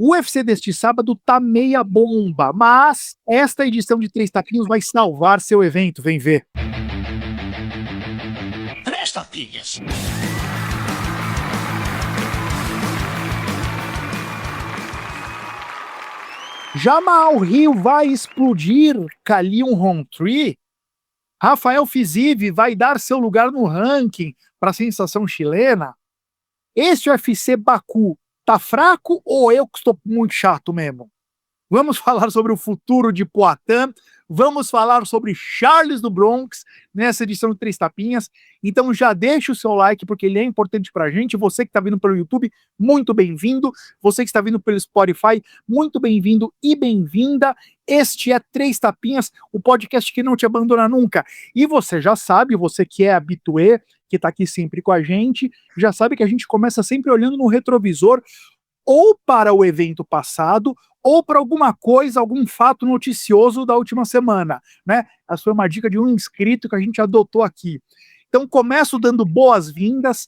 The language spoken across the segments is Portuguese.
O UFC deste sábado tá meia bomba, mas esta edição de Três Tapinhos vai salvar seu evento, vem ver. Três Tapinhas. Jamal Hill vai explodir Kalion Rountree? Rafael Fiziev vai dar seu lugar no ranking para a sensação chilena? Este UFC Baku tá fraco ou eu que estou muito chato mesmo? Vamos falar sobre o futuro de Poatan, vamos falar sobre Charles do Bronx nessa edição de Três Tapinhas. Então já deixa o seu like porque ele é importante pra gente. Você que tá vindo pelo YouTube, muito bem-vindo. Você que está vindo pelo Spotify, muito bem-vindo e bem-vinda. Este é Três Tapinhas, o podcast que não te abandona nunca. E você já sabe, você que é habituê, que tá aqui sempre com a gente, já sabe que a gente começa sempre olhando no retrovisor ou para o evento passado, ou para alguma coisa, algum fato noticioso da última semana, né? Essa foi uma dica de um inscrito que a gente adotou aqui. Então começo dando boas-vindas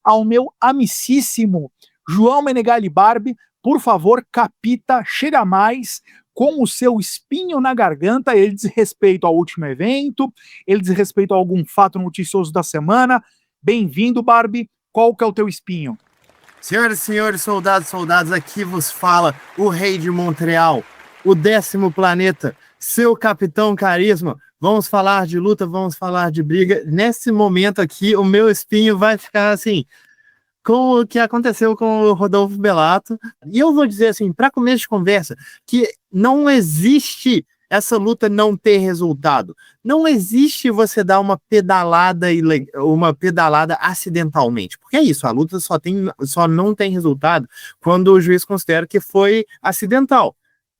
ao meu amicíssimo João Menegali Barbi. Por favor, capita, chega mais com o seu espinho na garganta. Ele diz respeito ao último evento, ele diz respeito a algum fato noticioso da semana. Bem-vindo, Barbi. Qual que é o teu espinho? Senhoras e senhores, soldados, aqui vos fala o rei de Montreal, o 10º planeta, seu capitão carisma. Vamos falar de luta, vamos falar de briga. Nesse momento aqui, o meu espinho vai ficar assim, com o que aconteceu com o Rodolfo Bellato. E eu vou dizer assim, para começo de conversa, que não existe essa luta não ter resultado. Não existe você dar uma pedalada acidentalmente. Porque é isso, a luta só não tem resultado quando o juiz considera que foi acidental.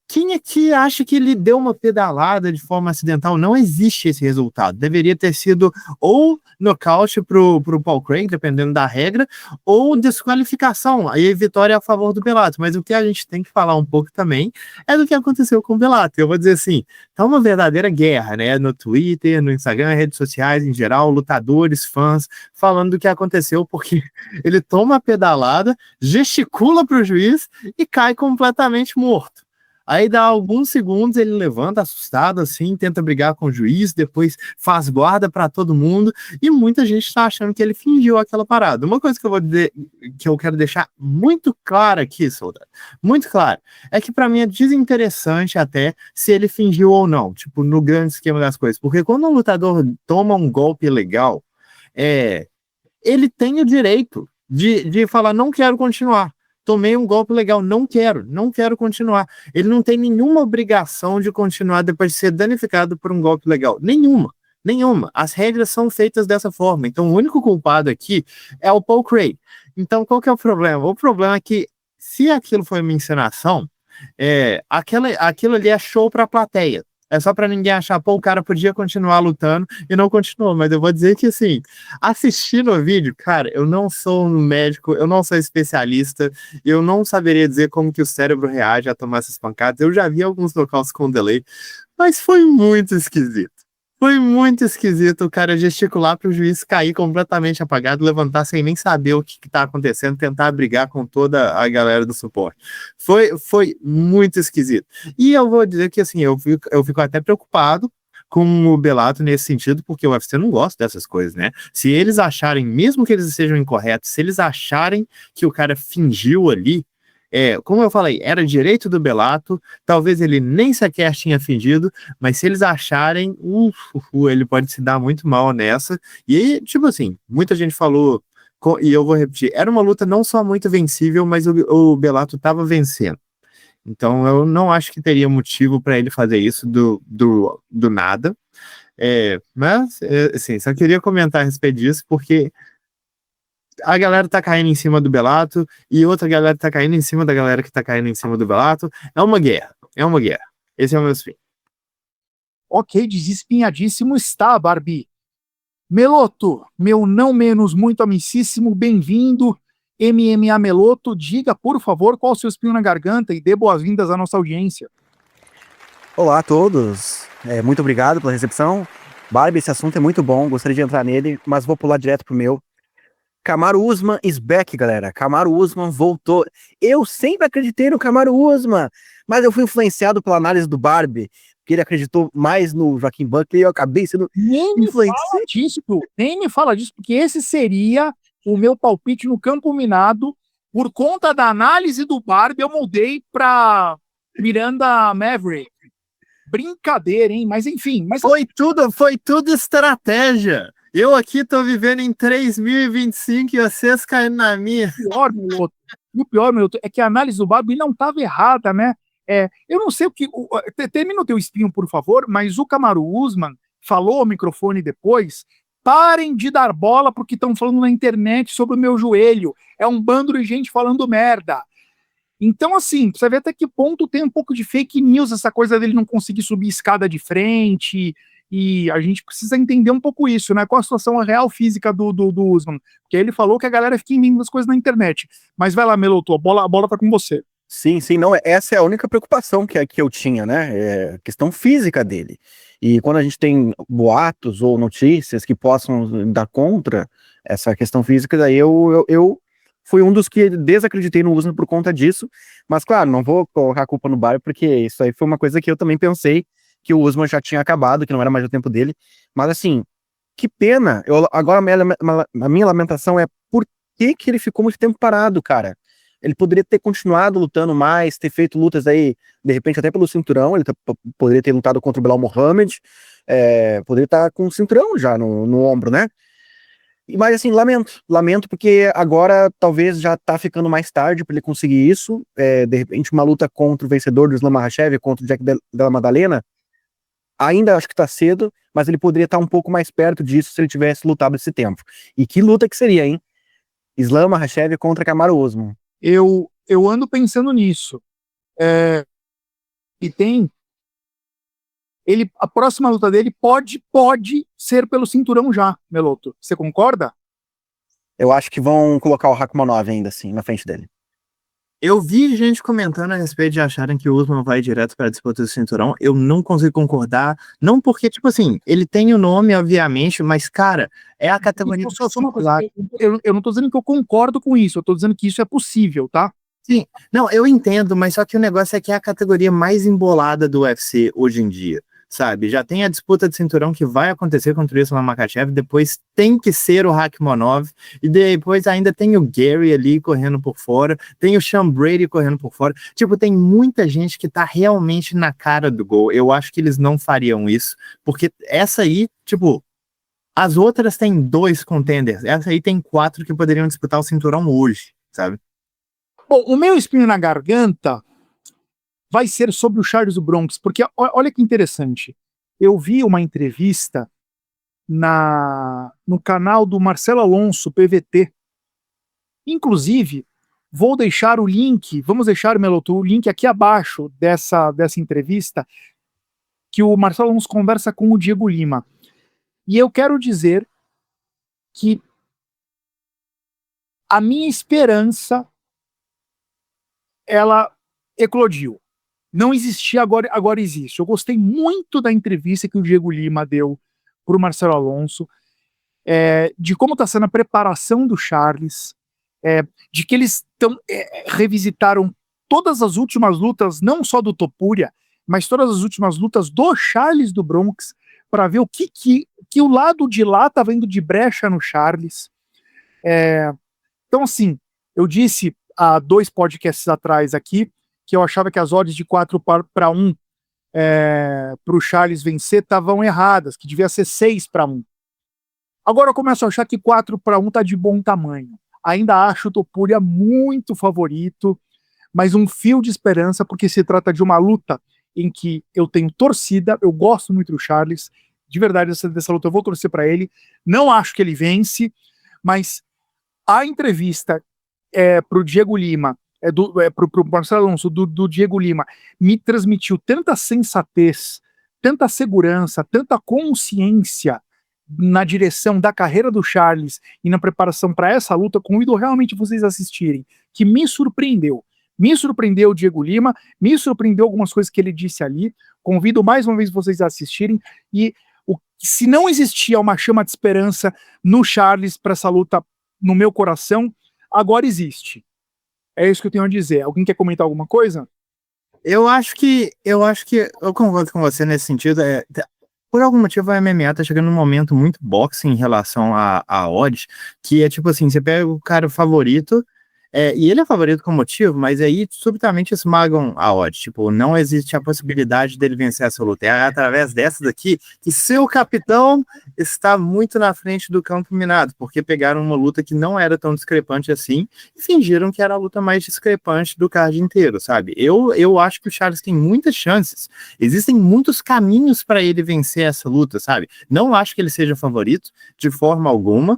Quem aqui acha que ele deu uma pedalada de forma acidental? Não existe esse resultado. Deveria ter sido ou nocaute pro Paul Craig, dependendo da regra, ou desqualificação, aí vitória a favor do Bellato. Mas o que a gente tem que falar um pouco também é do que aconteceu com o Bellato. Eu vou dizer assim, tá uma verdadeira guerra, né? No Twitter, no Instagram, redes sociais em geral, lutadores, fãs, falando do que aconteceu, porque ele toma a pedalada, gesticula pro juiz e cai completamente morto. Aí dá alguns segundos, ele levanta assustado assim, tenta brigar com o juiz, depois faz guarda para todo mundo, e muita gente tá achando que ele fingiu aquela parada. Uma coisa que eu vou dizer, que eu quero deixar muito claro aqui, soldado, muito claro, é que para mim é desinteressante até se ele fingiu ou não, tipo, no grande esquema das coisas, porque quando um lutador toma um golpe legal, ele tem o direito de falar, não quero continuar. Tomei um golpe legal, não quero continuar. Ele não tem nenhuma obrigação de continuar depois de ser danificado por um golpe legal. Nenhuma. As regras são feitas dessa forma. Então, o único culpado aqui é o Paul Craig. Então, qual que é o problema? O problema é que, se aquilo foi uma encenação, aquilo ali é show para a plateia. É só pra ninguém achar, pô, o cara podia continuar lutando e não continuou. Mas eu vou dizer que, assim, assistindo o vídeo, cara, eu não sou um médico, eu não sou especialista, eu não saberia dizer como que o cérebro reage a tomar essas pancadas. Eu já vi alguns nocautes com delay, mas foi muito esquisito. Foi muito esquisito o cara gesticular pro juiz cair completamente apagado, levantar sem nem saber o que tá acontecendo, tentar brigar com toda a galera do suporte. Foi muito esquisito. E eu vou dizer que, assim, eu fico até preocupado com o Bellato nesse sentido, porque o UFC não gosta dessas coisas, né? Se eles acharem, mesmo que eles sejam incorretos, se eles acharem que o cara fingiu ali, como eu falei, era direito do Bellato, talvez ele nem sequer tinha fingido, mas se eles acharem, ele pode se dar muito mal nessa. E aí, tipo assim, muita gente falou, e eu vou repetir, era uma luta não só muito vencível, mas o Bellato estava vencendo. Então eu não acho que teria motivo para ele fazer isso do nada. Mas, assim, só queria comentar a respeito disso, porque a galera tá caindo em cima do Bellato e outra galera tá caindo em cima da galera que tá caindo em cima do Bellato. É uma guerra. Esse é o meu fim. Ok, desespinhadíssimo está, Barbie. Meloto, meu não menos muito amicíssimo, bem-vindo. MMA Meloto, diga, por favor, qual o seu espinho na garganta e dê boas-vindas à nossa audiência. Olá a todos, muito obrigado pela recepção. Barbie, esse assunto é muito bom, gostaria de entrar nele, mas vou pular direto pro meu. Kamaru Usman is back, galera. Kamaru Usman voltou. Eu sempre acreditei no Kamaru Usman, mas eu fui influenciado pela análise do Barbie, porque ele acreditou mais no Joaquim Buckley e eu acabei sendo Nem me influenciado. fala disso, nem me fala disso, porque esse seria o meu palpite no campo minado. Por conta da análise do Barbie, eu mudei para Miranda Maverick. Brincadeira, hein? Mas enfim, mas Foi tudo estratégia. Eu aqui tô vivendo em 3025 e vocês caindo na minha. O pior, Meloto, é que a análise do Barbie não estava errada, né? Eu não sei o que. Termina o teu espinho, por favor, mas o Kamaru Usman falou ao microfone depois: parem de dar bola porque estão falando na internet sobre o meu joelho. É um bando de gente falando merda. Então, assim, você vê até que ponto tem um pouco de fake news, essa coisa dele não conseguir subir escada de frente. E a gente precisa entender um pouco isso, né? Qual a situação real física do Usman. Porque ele falou que a galera fica inventando as coisas na internet. Mas vai lá, Meloto, a bola tá com você. Sim, não, essa é a única preocupação que eu tinha, né? É a questão física dele. E quando a gente tem boatos ou notícias que possam dar contra essa questão física, daí eu fui um dos que desacreditei no Usman por conta disso. Mas, claro, não vou colocar a culpa no Barbie, porque isso aí foi uma coisa que eu também pensei que o Usman já tinha acabado, que não era mais o tempo dele. Mas, assim, que pena. Agora, a minha lamentação é por que ele ficou muito tempo parado, cara. Ele poderia ter continuado lutando mais, ter feito lutas aí, de repente, até pelo cinturão. Ele poderia ter lutado contra o Belal Muhammad, poderia estar com o cinturão já no ombro, né? Mas assim, lamento porque agora talvez já tá ficando mais tarde para ele conseguir isso. De repente, uma luta contra o vencedor do Islam Makhachev, contra o Jack Della Maddalena, ainda acho que tá cedo, mas ele poderia estar um pouco mais perto disso se ele tivesse lutado esse tempo. E que luta que seria, hein? Islam Makhachev contra Kamaru Usman. Eu ando pensando nisso. E tem. A próxima luta dele pode ser pelo cinturão já, Meloto. Você concorda? Eu acho que vão colocar o Rakhmonov ainda assim, na frente dele. Eu vi gente comentando a respeito de acharem que o Usman vai direto para a disputa do cinturão. Eu não consigo concordar. Não porque, tipo assim, ele tem o nome, obviamente, mas, cara, é a categoria. Só uma coisa, eu não tô dizendo que eu concordo com isso, eu tô dizendo que isso é possível, tá? Sim, não, eu entendo, mas só que o negócio é que é a categoria mais embolada do UFC hoje em dia, sabe? Já tem a disputa de cinturão que vai acontecer contra o Islam Makhachev, depois tem que ser o Rakhmonov, e depois ainda tem o Gary ali correndo por fora, tem o Sean Brady correndo por fora. Tipo, tem muita gente que tá realmente na cara do gol. Eu acho que eles não fariam isso, porque essa aí, tipo, as outras têm 2 contenders, essa aí tem 4 que poderiam disputar o cinturão hoje, sabe? Bom, o meu espinho na garganta vai ser sobre o Charles do Bronx, porque olha que interessante. Eu vi uma entrevista no canal do Marcelo Alonso, PVT. Inclusive, vou deixar o link, vamos deixar, Meloto, o link aqui abaixo dessa entrevista, que o Marcelo Alonso conversa com o Diego Lima. E eu quero dizer que a minha esperança ela eclodiu. Não existia, agora existe. Eu gostei muito da entrevista que o Diego Lima deu para o Marcelo Alonso, de como está sendo a preparação do Charles, de que eles revisitaram todas as últimas lutas, não só do Topuria, mas todas as últimas lutas do Charles do Bronx, para ver o que o lado de lá está vendo de brecha no Charles. Então, assim, eu disse há 2 podcasts atrás aqui, que eu achava que as odds de 4-1 para o Charles vencer estavam erradas, que devia ser 6-1. Agora eu começo a achar que 4-1 está de bom tamanho. Ainda acho o Topuria muito favorito, mas um fio de esperança, porque se trata de uma luta em que eu tenho torcida, eu gosto muito do Charles, de verdade, dessa luta eu vou torcer para ele, não acho que ele vence, mas a entrevista para o Diego Lima, para o Marcelo Alonso, do Diego Lima, me transmitiu tanta sensatez, tanta segurança, tanta consciência na direção da carreira do Charles e na preparação para essa luta. Convido realmente vocês a assistirem, que me surpreendeu. Me surpreendeu o Diego Lima, me surpreendeu algumas coisas que ele disse ali. Convido mais uma vez vocês a assistirem. E se não existia uma chama de esperança no Charles para essa luta no meu coração, agora existe. É isso que eu tenho a dizer. Alguém quer comentar alguma coisa? Eu acho que eu concordo com você nesse sentido. Por algum motivo, a MMA tá chegando num momento muito boxe em relação a odds, que é tipo assim, você pega o cara favorito, e ele é favorito com motivo, mas aí subitamente esmagam a odd. Tipo, não existe a possibilidade dele vencer essa luta. É através dessa daqui que seu capitão está muito na frente do campo minado, porque pegaram uma luta que não era tão discrepante assim e fingiram que era a luta mais discrepante do card inteiro, sabe? Eu acho que o Charles tem muitas chances. Existem muitos caminhos para ele vencer essa luta, sabe? Não acho que ele seja favorito de forma alguma.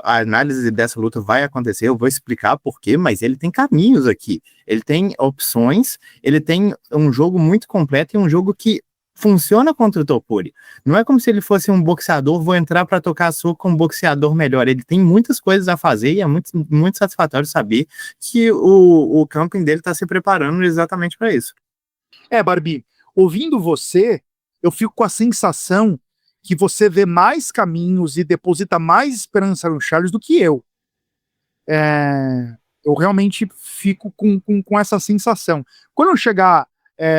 A análise dessa luta vai acontecer, eu vou explicar por quê, mas ele tem caminhos aqui, ele tem opções, ele tem um jogo muito completo e um jogo que funciona contra o Topuria. Não é como se ele fosse um boxeador, vou entrar para tocar soco com um boxeador melhor. Ele tem muitas coisas a fazer e é muito, muito satisfatório saber que o camping dele está se preparando exatamente para isso. Barbie, ouvindo você, eu fico com a sensação que você vê mais caminhos e deposita mais esperança no Charles do que eu. Eu realmente fico com essa sensação. Quando chegar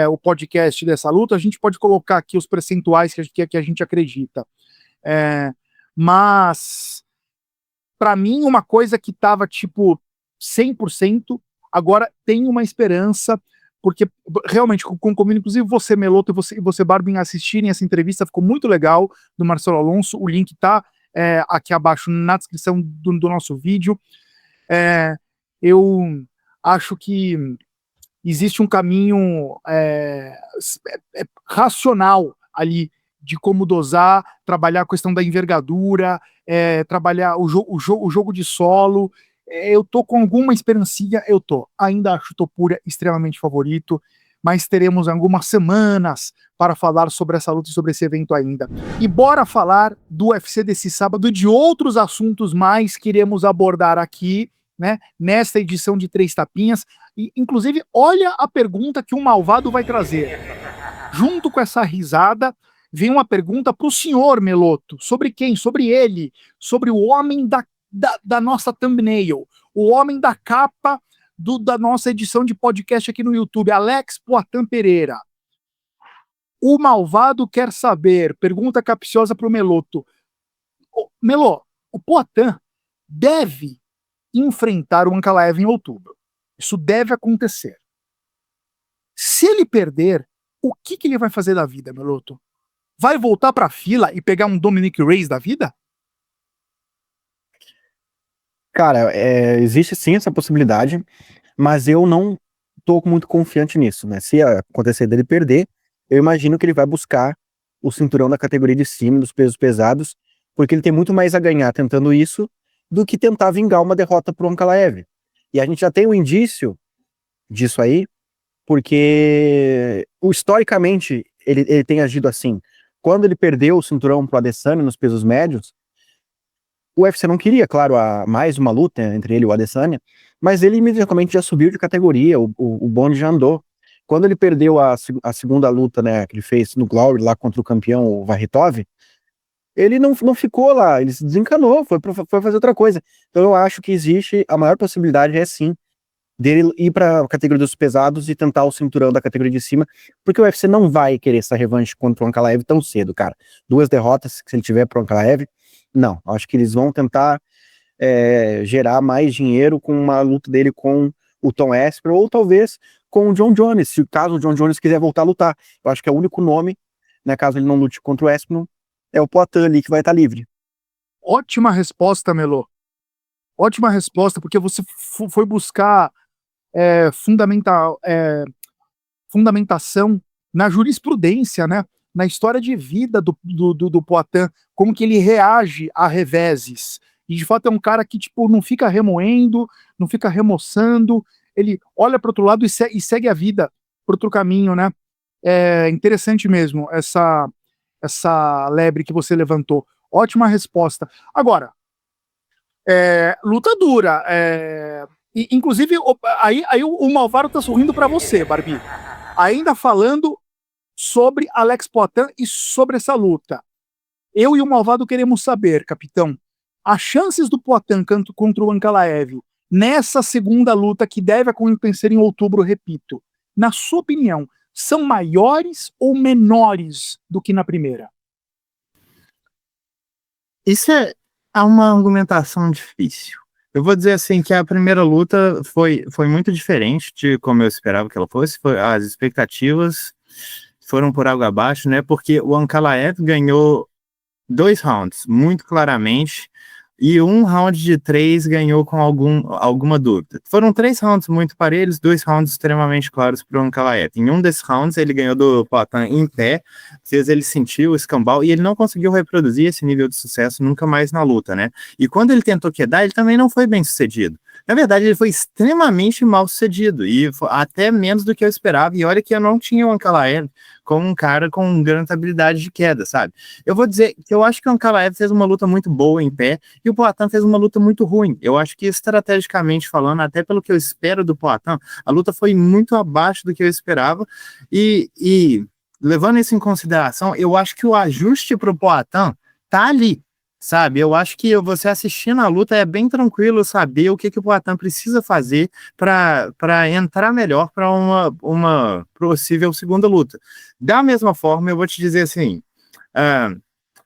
o podcast dessa luta, a gente pode colocar aqui os percentuais que a gente acredita. Mas, para mim, uma coisa que estava tipo 100%, agora tem uma esperança, porque realmente, comigo, inclusive você, Meloto, e você, Barbin, assistirem essa entrevista, ficou muito legal, do Marcelo Alonso. O link tá aqui abaixo na descrição do nosso vídeo. Eu acho que existe um caminho racional ali de como dosar, trabalhar a questão da envergadura, trabalhar o jogo de solo. Eu tô com alguma esperancinha, ainda acho o Topuria extremamente favorito, mas teremos algumas semanas para falar sobre essa luta e sobre esse evento ainda. E bora falar do UFC desse sábado e de outros assuntos mais que iremos abordar aqui, né, nesta edição de 3 Tapinhas. E, inclusive, olha a pergunta que o Malvado vai trazer. Junto com essa risada, vem uma pergunta para o senhor, Meloto. Sobre quem? Sobre ele. Sobre o homem da nossa thumbnail. O homem da capa da nossa edição de podcast aqui no YouTube. Alex Poatan Pereira. O Malvado quer saber, pergunta capciosa para o Meloto. Melô, o Poatan deve enfrentar o Ankalaev em outubro. Isso deve acontecer. Se ele perder, o que ele vai fazer da vida, Meloto? Vai voltar para a fila e pegar um Dominic Reyes da vida? Cara, existe sim essa possibilidade, mas eu não tô muito confiante nisso, né? Se acontecer dele perder, eu imagino que ele vai buscar o cinturão da categoria de cima, dos pesos pesados, porque ele tem muito mais a ganhar tentando isso do que tentar vingar uma derrota pro Ankalaev. E a gente já tem um indício disso aí, porque historicamente ele tem agido assim. Quando ele perdeu o cinturão pro Adesanya nos pesos médios, o UFC não queria, claro, mais uma luta entre ele e o Adesanya, mas ele imediatamente já subiu de categoria, o bonde já andou. Quando ele perdeu a segunda luta, né, que ele fez no Glory lá contra o campeão, o Varitov, ele não ficou lá, ele se desencanou, foi fazer outra coisa. Então eu acho que existe, a maior possibilidade é sim, dele ir para a categoria dos pesados e tentar o cinturão da categoria de cima, porque o UFC não vai querer essa revanche contra o Ankalaev tão cedo, cara. 2 derrotas, se ele tiver pro Ankalaev, não. Acho que eles vão tentar gerar mais dinheiro com uma luta dele com o Tom Aspinall, ou talvez com o John Jones, se caso o John Jones quiser voltar a lutar. Eu acho que é o único nome, né, caso ele não lute contra o Aspinall, é o Poatan ali que vai estar livre. Ótima resposta, Melô. Ótima resposta, porque você foi buscar fundamentação na jurisprudência, né? Na história de vida do Poatan, como que ele reage a reveses. E de fato é um cara que tipo, não fica remoendo, não fica remoçando, ele olha para outro lado e segue a vida para outro caminho, né? É interessante mesmo essa lebre que você levantou. Ótima resposta. Agora, luta dura. Inclusive, aí o Malvaro tá sorrindo para você, Barbie. Ainda falando sobre Alex Poatan e sobre essa luta. Eu e o Malvado queremos saber, capitão, As chances do Poatan contra o Ankalaev nessa segunda luta, que deve acontecer em outubro, repito, na sua opinião, são maiores ou menores do que na primeira? Isso é uma argumentação difícil. Eu vou dizer assim que a primeira luta foi muito diferente de como eu esperava que ela fosse. As expectativas foram por água abaixo, né? Porque o Ankalaev ganhou 2 rounds, muito claramente, e um round de 3 ganhou com alguma dúvida. Foram 3 rounds muito parelhos, 2 rounds extremamente claros para o Ankalaev. Em um desses rounds, ele ganhou do Poatan em pé, fez ele sentir o escambau, e ele não conseguiu reproduzir esse nível de sucesso nunca mais na luta, né? E quando ele tentou quedar, ele também não foi bem sucedido. Na verdade, ele foi extremamente mal sucedido, e até menos do que eu esperava, e olha que eu não tinha o Ankalaev como um cara com grande habilidade de queda, sabe? Eu vou dizer que eu acho que o Ankalaev fez uma luta muito boa em pé, e o Poatan fez uma luta muito ruim. Eu acho que estrategicamente falando, até pelo que eu espero do Poatan, a luta foi muito abaixo do que eu esperava, e levando isso em consideração, eu acho que o ajuste para o Poatan tá ali, sabe? Eu acho que você assistindo a luta é bem tranquilo saber o que o Poatan precisa fazer para entrar melhor para uma possível segunda luta. Da mesma forma, eu vou te dizer assim,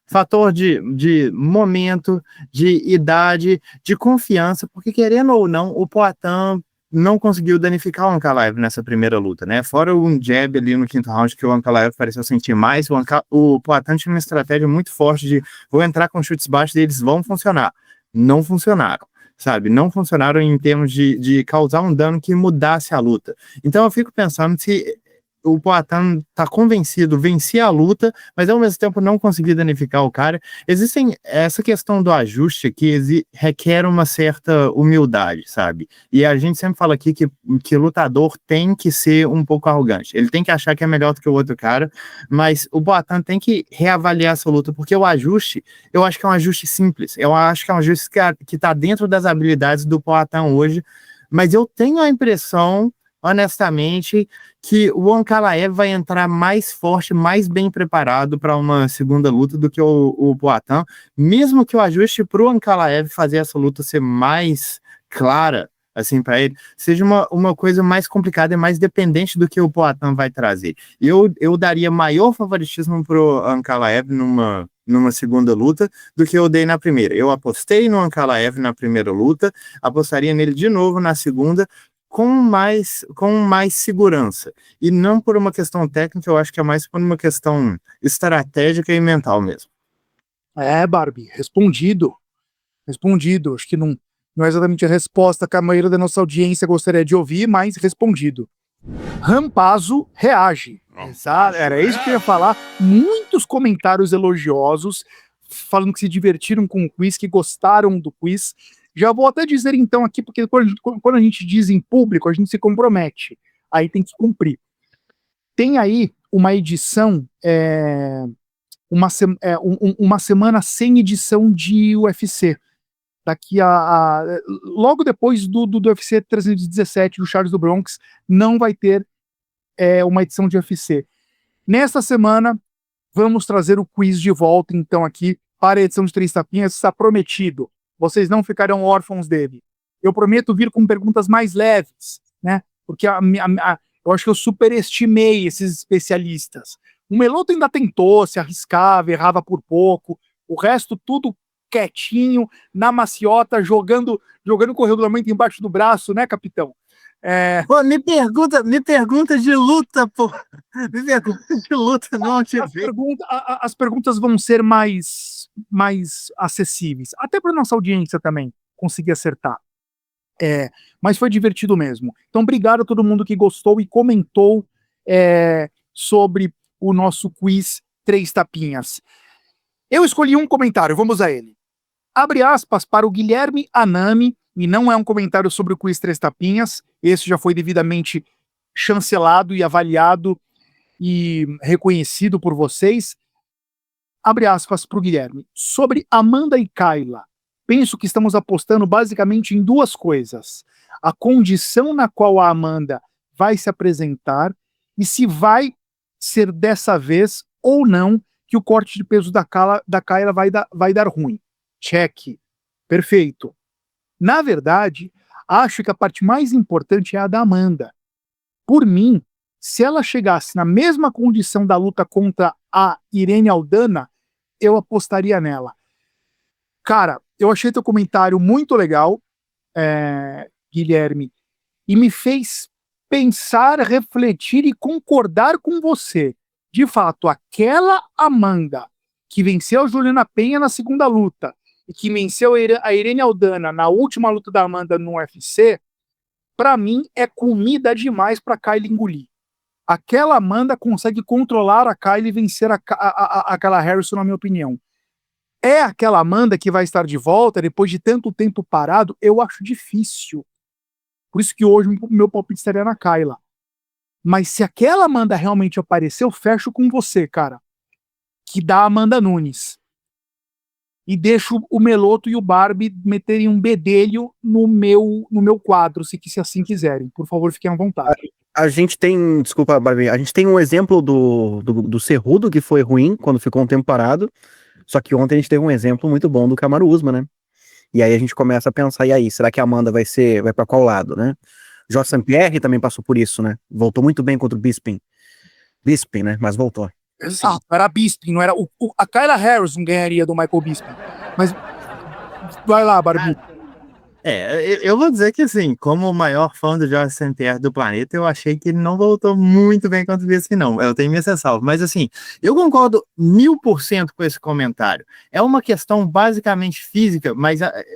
fator de momento, de idade, de confiança, porque querendo ou não, o Poatan não conseguiu danificar o Ankalaev nessa primeira luta, né? Fora um jab ali no quinto round que o Ankalaev pareceu sentir mais, o Poatan tinha uma estratégia muito forte de vou entrar com chutes baixos e eles vão funcionar. Não funcionaram, sabe? Não funcionaram em termos de causar um dano que mudasse a luta. Então eu fico pensando se o Poatan tá convencido, vencer a luta, mas ao mesmo tempo não conseguir danificar o cara. Existem essa questão do ajuste que requer uma certa humildade, sabe? E a gente sempre fala aqui que lutador tem que ser um pouco arrogante. Ele tem que achar que é melhor do que o outro cara, mas o Poatan tem que reavaliar essa luta, porque o ajuste, eu acho que é um ajuste simples. Eu acho que é um ajuste que tá dentro das habilidades do Poatan hoje, mas eu tenho a impressão, honestamente, que o Ankalaev vai entrar mais forte, mais bem preparado para uma segunda luta do que o Poatan, mesmo que o ajuste para o Ankalaev fazer essa luta ser mais clara, assim, para ele, seja uma coisa mais complicada e mais dependente do que o Poatan vai trazer. Eu daria maior favoritismo para o Ankalaev numa segunda luta do que eu dei na primeira. Eu apostei no Ankalaev na primeira luta, apostaria nele de novo na segunda, com mais segurança. E não por uma questão técnica, eu acho que é mais por uma questão estratégica e mental mesmo. Barbie, respondido. Respondido. Acho que não é exatamente a resposta que a maioria da nossa audiência gostaria de ouvir, mas respondido. Rampazzo reage. Exato, era isso que eu ia falar. Muitos comentários elogiosos, falando que se divertiram com o quiz, que gostaram do quiz. Já vou até dizer então aqui, porque quando a gente diz em público, a gente se compromete. Aí tem que cumprir. Tem aí uma edição, uma semana sem edição de UFC. Daqui logo depois do UFC 317 do Charles do Bronx, não vai ter uma edição de UFC. Nesta semana, vamos trazer o quiz de volta, então, aqui para a edição de 3 tapinhas. Está prometido. Vocês não ficarão órfãos dele. Eu prometo vir com perguntas mais leves, né? Porque eu acho que eu superestimei esses especialistas. O Meloto ainda tentou, se arriscava, errava por pouco. O resto, tudo quietinho, na maciota, jogando com o regulamento embaixo do braço, né, capitão? Pô, me pergunta de luta, pô. Me pergunta de luta, não te vi. As perguntas vão ser mais acessíveis, até para nossa audiência também conseguir acertar. Mas foi divertido mesmo. Então, obrigado a todo mundo que gostou e comentou sobre o nosso quiz 3 tapinhas. Eu escolhi um comentário, vamos a ele. Abre aspas para o Guilherme Anami, e não é um comentário sobre o quiz 3 tapinhas, esse já foi devidamente chancelado e avaliado e reconhecido por vocês. Abre aspas para o Guilherme. Sobre Amanda e Kayla, penso que estamos apostando basicamente em 2 coisas. A condição na qual a Amanda vai se apresentar e se vai ser dessa vez ou não que o corte de peso da Kayla vai dar ruim. Check. Perfeito. Na verdade, acho que a parte mais importante é a da Amanda. Por mim, se ela chegasse na mesma condição da luta contra a Irene Aldana, eu apostaria nela. Cara, eu achei teu comentário muito legal, Guilherme, e me fez pensar, refletir e concordar com você. De fato, aquela Amanda que venceu a Juliana Penha na segunda luta e que venceu a Irene Aldana na última luta da Amanda no UFC, pra mim é comida demais pra Kylie engolir. Aquela Amanda consegue controlar a Kylie e vencer aquela Harrison, na minha opinião. É aquela Amanda que vai estar de volta depois de tanto tempo parado? Eu acho difícil. Por isso que hoje o meu palpite estaria na Kayla. Mas se aquela Amanda realmente aparecer, eu fecho com você, cara. Que dá a Amanda Nunes. E deixo o Meloto e o Barbie meterem um bedelho no meu quadro, se assim quiserem. Por favor, fiquem à vontade. A gente tem, desculpa, Barbie, a gente tem um exemplo do Cerrudo, que foi ruim quando ficou um tempo parado, só que ontem a gente teve um exemplo muito bom do Kamaru Usman, né? E aí a gente começa a pensar, e aí, será que a Amanda vai pra qual lado, né? Jorge St-Pierre também passou por isso, né? Voltou muito bem contra o Bisping, né? Mas voltou. Exato, era Bisping, não era a Kayla Harrison ganharia do Michael Bisping. Mas vai lá, Barbie. Eu vou dizer que, assim, como o maior fã do Jorge St-Pierre do planeta, eu achei que ele não voltou muito bem contra o Bisping, não. Eu tenho minhas ressalvas. Mas, assim, eu concordo 1000% com esse comentário. É uma questão basicamente física,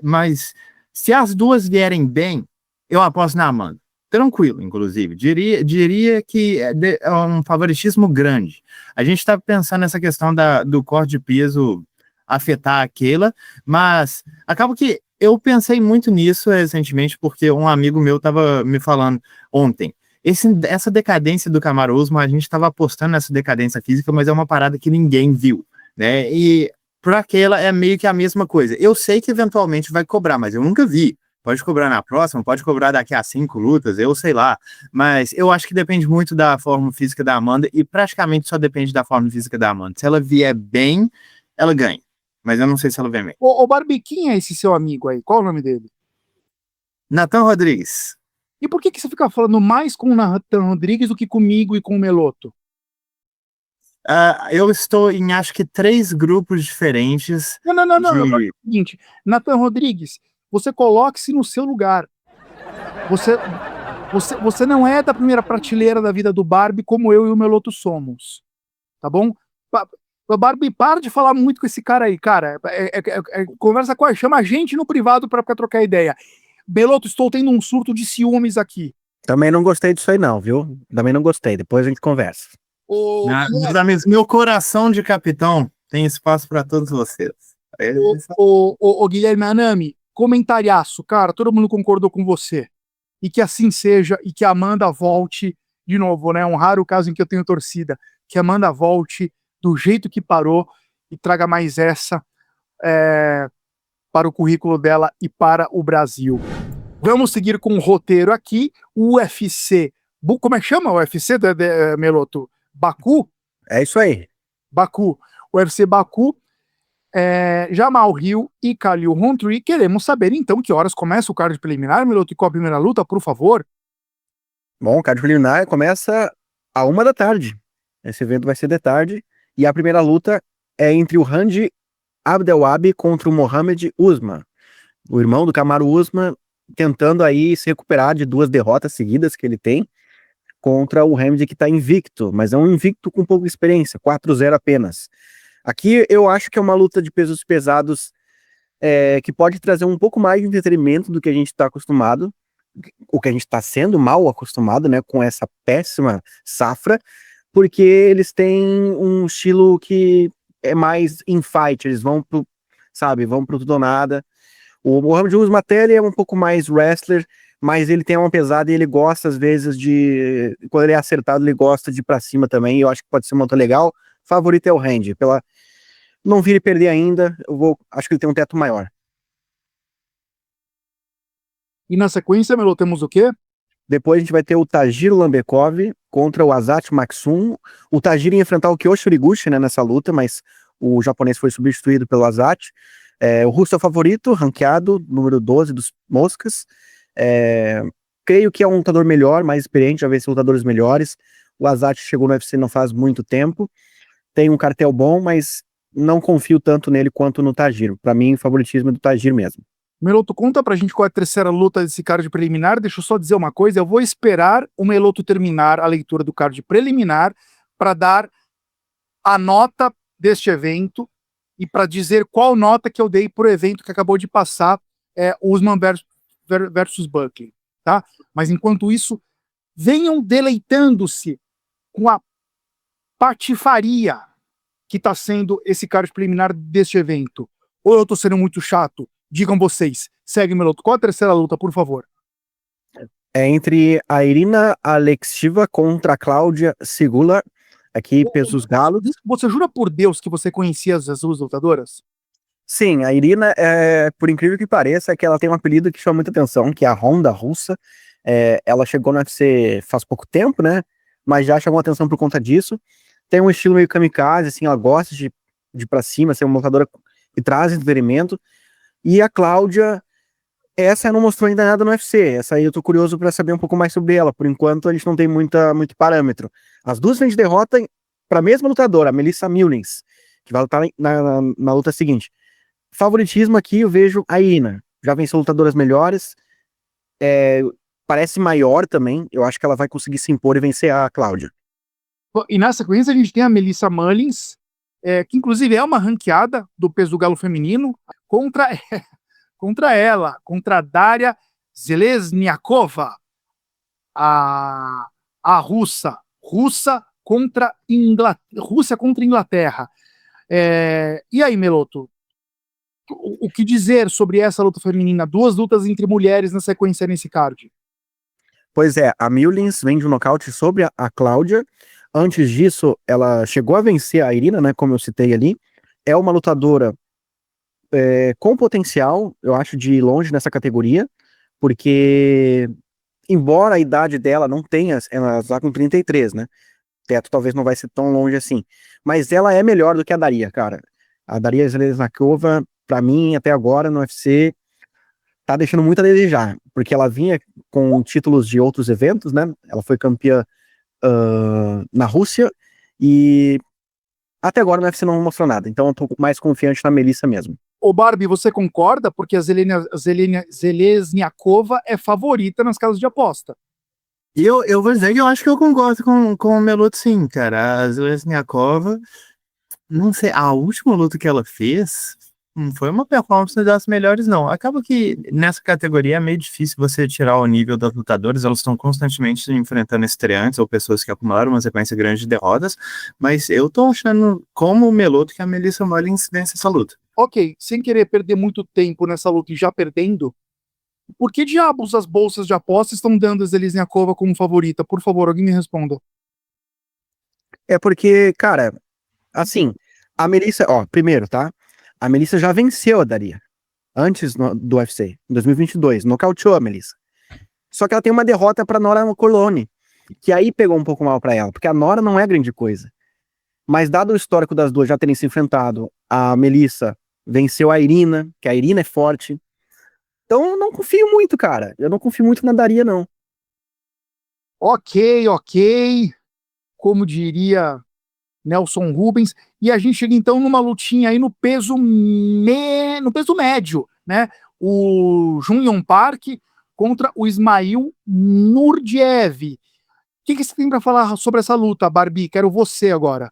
mas se as duas vierem bem, eu aposto na Amanda. Tranquilo, inclusive. Diria que é um favoritismo grande. A gente está pensando nessa questão do corte de peso afetar aquela, mas acaba que eu pensei muito nisso recentemente, porque um amigo meu estava me falando ontem. Essa decadência do Kamaru Usman, a gente estava apostando nessa decadência física, mas é uma parada que ninguém viu, né? E para aquela é meio que a mesma coisa. Eu sei que eventualmente vai cobrar, mas eu nunca vi. Pode cobrar na próxima, pode cobrar daqui a 5 lutas, eu sei lá. Mas eu acho que depende muito da forma física da Amanda e praticamente só depende da forma física da Amanda. Se ela vier bem, ela ganha. Mas eu não sei se ela vem bem. Ô, Barbie, quem é esse seu amigo aí? Qual é o nome dele? Nathan Rodrigues. E por que você fica falando mais com o Nathan Rodrigues do que comigo e com o Meloto? Eu estou em, acho que, 3 grupos diferentes. Não. É o seguinte, Nathan Rodrigues, você coloque-se no seu lugar. Você não é da primeira prateleira da vida do Barbie como eu e o Meloto somos. Tá bom? Barbie, para de falar muito com esse cara aí, cara. Conversa com a... Chama a gente no privado pra trocar ideia. Meloto, estou tendo um surto de ciúmes aqui. Também não gostei disso aí não, viu? Também não gostei, depois a gente conversa. Meus amigos, meu coração de capitão tem espaço para todos vocês. O Guilherme Anami, comentariaço, cara, todo mundo concordou com você. E que assim seja, e que a Amanda volte, de novo, né? Um raro caso em que eu tenho torcida, que a Amanda volte do jeito que parou e traga mais essa para o currículo dela e para o Brasil. Vamos seguir com o roteiro aqui, o UFC. Como é que chama o UFC, Meloto? Baku? É isso aí. Baku. O UFC Baku. Jamal Hill e Khalil Rountree. Queremos saber então que horas começa o card preliminar, Meloto, e qual a primeira luta, por favor? Bom, o card preliminar começa à 1 da tarde. Esse evento vai ser de tarde. E a primeira luta é entre o Randy Abdelwahab contra o Mohamed Usman. O irmão do Kamaru Usman tentando aí se recuperar de 2 derrotas seguidas que ele tem contra o Hamid, que tá invicto, mas é um invicto com pouca experiência, 4-0 apenas. Aqui eu acho que é uma luta de pesos pesados que pode trazer um pouco mais de entretenimento do que a gente está acostumado, o que a gente está sendo mal acostumado, né, com essa péssima safra, porque eles têm um estilo que é mais in fight, eles vão pro tudo ou nada. O Mohamed Usman até é um pouco mais wrestler, mas ele tem uma pesada e ele gosta, às vezes, quando ele é acertado, ele gosta de ir pra cima também, e eu acho que pode ser uma luta legal. Favorito é o Randy, não vi ele perder ainda, acho que ele tem um teto maior. E na sequência, Melo, temos o quê? Depois a gente vai ter o Tajiro Lambekov contra o Azat Maksum. O Tajiro ia enfrentar o Kyoshi Horiguchi, né, nessa luta, mas o japonês foi substituído pelo Azat. O Russo é o favorito, ranqueado, número 12 dos Moscas. Creio que é um lutador melhor, mais experiente, já venceu lutadores melhores. O Azat chegou no UFC não faz muito tempo. Tem um cartel bom, mas não confio tanto nele quanto no Tajiro. Para mim, o favoritismo é do Tajiro mesmo. Meloto, conta pra gente qual é a terceira luta desse card preliminar. Deixa eu só dizer uma coisa, eu vou esperar o Meloto terminar a leitura do card preliminar para dar a nota deste evento e para dizer qual nota que eu dei pro evento que acabou de passar, Usman versus Buckley, tá? Mas enquanto isso, venham deleitando-se com a patifaria que está sendo esse card preliminar deste evento. Ou eu tô sendo muito chato? Digam vocês. Segue, Meloto. Qual a terceira luta, por favor? É entre a Irina Alekseeva contra a Cláudia Segula, aqui pesos galos. Você jura por Deus que você conhecia as duas lutadoras? Sim, a Irina, por incrível que pareça, é que ela tem um apelido que chama muita atenção, que é a Honda russa. Ela chegou no UFC faz pouco tempo, né? Mas já chamou atenção por conta disso. Tem um estilo meio kamikaze, assim, ela gosta de ir pra cima, ser uma lutadora que traz entretenimento. E a Cláudia, essa não mostrou ainda nada no UFC. Essa aí eu tô curioso para saber um pouco mais sobre ela. Por enquanto, a gente não tem muito parâmetro. As duas vêm de derrota para a mesma lutadora, a Melissa Mullins, que vai lutar na luta seguinte. Favoritismo aqui, eu vejo a Irina. Já venceu lutadoras melhores. Parece maior também. Eu acho que ela vai conseguir se impor e vencer a Cláudia. E na sequência, a gente tem a Melissa Mullins, que inclusive é uma ranqueada do peso do galo feminino, contra a Daria Zelezniakova, a russa contra Inglaterra. E aí, Meloto, o que dizer sobre essa luta feminina? Duas lutas entre mulheres na sequência nesse card. Pois é, a Mullins vem de um nocaute sobre a Cláudia. Antes disso, ela chegou a vencer a Irina, né, como eu citei ali. É uma lutadora com potencial, eu acho, de ir longe nessa categoria, porque, embora a idade dela não tenha, ela está com 33, né? Teto talvez não vai ser tão longe assim. Mas ela é melhor do que a Daria, cara. A Daria Zelezniakova, pra mim, até agora, no UFC, tá deixando muito a desejar, porque ela vinha com títulos de outros eventos, né? Ela foi campeã na Rússia e até agora no UFC não mostrou nada. Então eu tô mais confiante na Melissa mesmo. Ô Barbie, você concorda? Porque a Zelezniakova é favorita nas casas de aposta. E eu vou dizer que eu acho que eu concordo com o Meloto, sim, cara. A Zelezniakova, não sei, a última luta que ela fez não foi uma performance das melhores, não. Acaba que nessa categoria é meio difícil você tirar o nível das lutadoras, elas estão constantemente enfrentando estreantes ou pessoas que acumularam uma sequência grande de derrotas, mas eu tô achando, como o Meloto, que a Melissa Mullins vence essa luta. Ok, sem querer perder muito tempo nessa luta e já perdendo, por que diabos as bolsas de aposta estão dando a Zelezniakova como favorita? Por favor, alguém me responda. É porque, cara, assim, a Melissa, primeiro, tá? A Melissa já venceu a Daria antes do UFC, em 2022, nocauteou a Melissa. Só que ela tem uma derrota pra Nora Coloni, que aí pegou um pouco mal pra ela, porque a Nora não é grande coisa. Mas dado o histórico das duas já terem se enfrentado, a Melissa venceu a Irina, que a Irina é forte. Então eu não confio muito, cara. Eu não confio muito na Daria, não. Ok. Como diria Nelson Rubens. E a gente chega então numa lutinha aí no peso médio, né? O Jun Park contra o Ismail Nurdiev. O que você tem para falar sobre essa luta, Barbie? Quero você agora.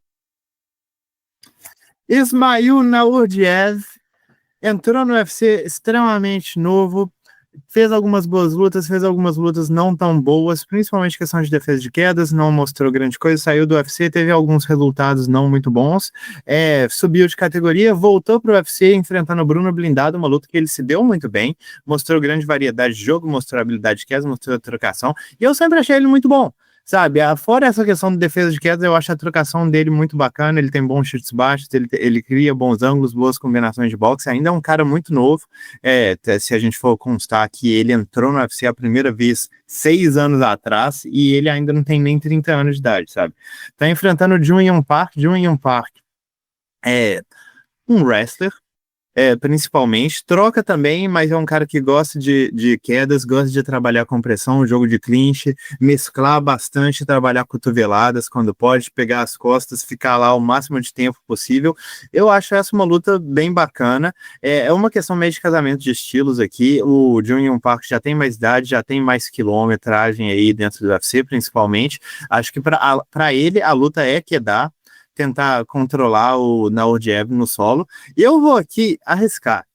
Ismail Nurdiev entrou no UFC extremamente novo, fez algumas boas lutas, fez algumas lutas não tão boas, principalmente questão de defesa de quedas, não mostrou grande coisa, saiu do UFC, teve alguns resultados não muito bons, subiu de categoria, voltou para o UFC enfrentando o Bruno Blindado, uma luta que ele se deu muito bem, mostrou grande variedade de jogo, mostrou habilidade de quedas, mostrou a trocação, e eu sempre achei ele muito bom. Sabe, fora essa questão de defesa de quedas, eu acho a trocação dele muito bacana, ele tem bons chutes baixos, ele cria bons ângulos, boas combinações de boxe, ainda é um cara muito novo, se a gente for constar que ele entrou no UFC a primeira vez 6 anos atrás, e ele ainda não tem nem 30 anos de idade, sabe? Tá enfrentando o Jun Yong Park é um wrestler, principalmente. Troca também, mas é um cara que gosta de quedas, gosta de trabalhar com pressão, jogo de clinch, mesclar bastante, trabalhar cotoveladas quando pode, pegar as costas, ficar lá o máximo de tempo possível. Eu acho essa uma luta bem bacana. É uma questão meio de casamento de estilos aqui. O Jun Yong Park já tem mais idade, já tem mais quilometragem aí dentro do UFC, principalmente. Acho que para ele a luta é quedar, tentar controlar o Naurdiev no solo. E eu vou aqui arriscar.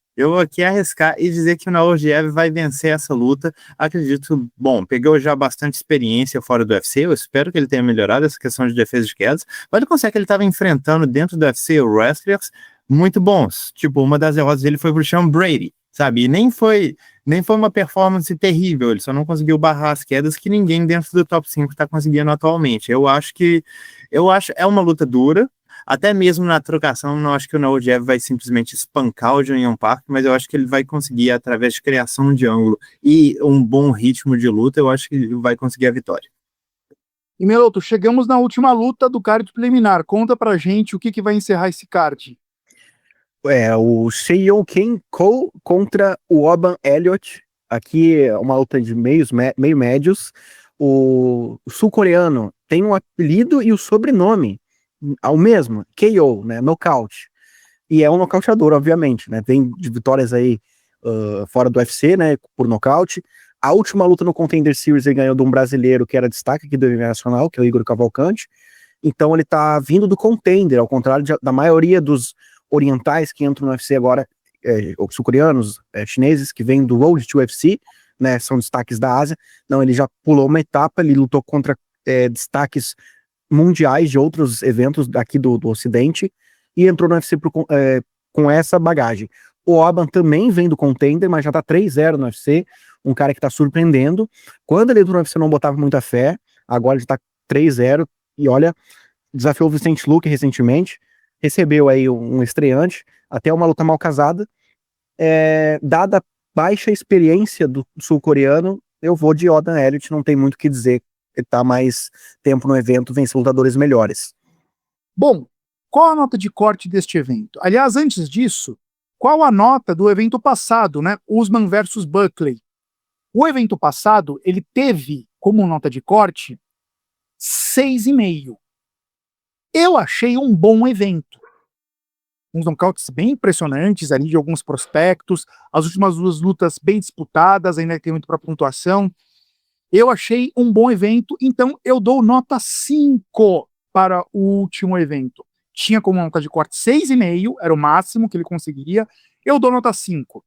E dizer que o Naurdiev vai vencer essa luta. Acredito, bom, pegou já bastante experiência fora do UFC. Eu espero que ele tenha melhorado essa questão de defesa de quedas. Pode conseguir que ele estava enfrentando dentro do UFC wrestlers muito bons. Tipo, uma das derrotas dele foi pro Sean Brady, sabe? E nem foi uma performance terrível. Ele só não conseguiu barrar as quedas que ninguém dentro do top 5 está conseguindo atualmente. Eu acho é uma luta dura. Até mesmo na trocação, não acho que o Naurdiev vai simplesmente espancar o Jun Yong Park, mas eu acho que ele vai conseguir, através de criação de ângulo e um bom ritmo de luta, eu acho que ele vai conseguir a vitória. E Meloto, chegamos na última luta do card preliminar. Conta pra gente o que vai encerrar esse card. O Seyon Ken Ko contra o Oban Elliott. Aqui é uma luta de meio médios. O sul-coreano tem um apelido e o sobrenome ao mesmo, KO, né, nocaute. E é um nocauteador, obviamente, né, vem de vitórias aí fora do UFC, né, por nocaute. A última luta no Contender Series ele ganhou de um brasileiro que era destaque aqui do MMA Nacional, que é o Igor Cavalcante. Então ele tá vindo do Contender, ao contrário da maioria dos orientais que entram no UFC agora, sul-coreanos, chineses, que vêm do Road to UFC, né, são destaques da Ásia. Não, ele já pulou uma etapa, ele lutou contra destaques mundiais de outros eventos daqui do Ocidente e entrou no UFC com essa bagagem. O Oban também vem do Contender, mas já tá 3-0 no UFC, um cara que tá surpreendendo. Quando ele entrou no UFC não botava muita fé, agora ele tá 3-0 e olha, desafiou o Vicente Luque recentemente, recebeu aí um estreante, até uma luta mal casada. Dada a baixa experiência do sul-coreano, eu vou de Oban Elliott, não tem muito o que dizer. Ele tá mais tempo no evento, vence lutadores melhores. Bom, qual a nota de corte deste evento? Aliás, antes disso, qual a nota do evento passado, né? Usman versus Buckley. O evento passado, ele teve como nota de corte 6,5. Eu achei um bom evento. Uns nocautes bem impressionantes ali de alguns prospectos, as últimas duas lutas bem disputadas, ainda tem muito para pontuação. Eu achei um bom evento, então eu dou nota 5 para o último evento. Tinha como nota de corte 6,5, era o máximo que ele conseguiria. Eu dou nota 5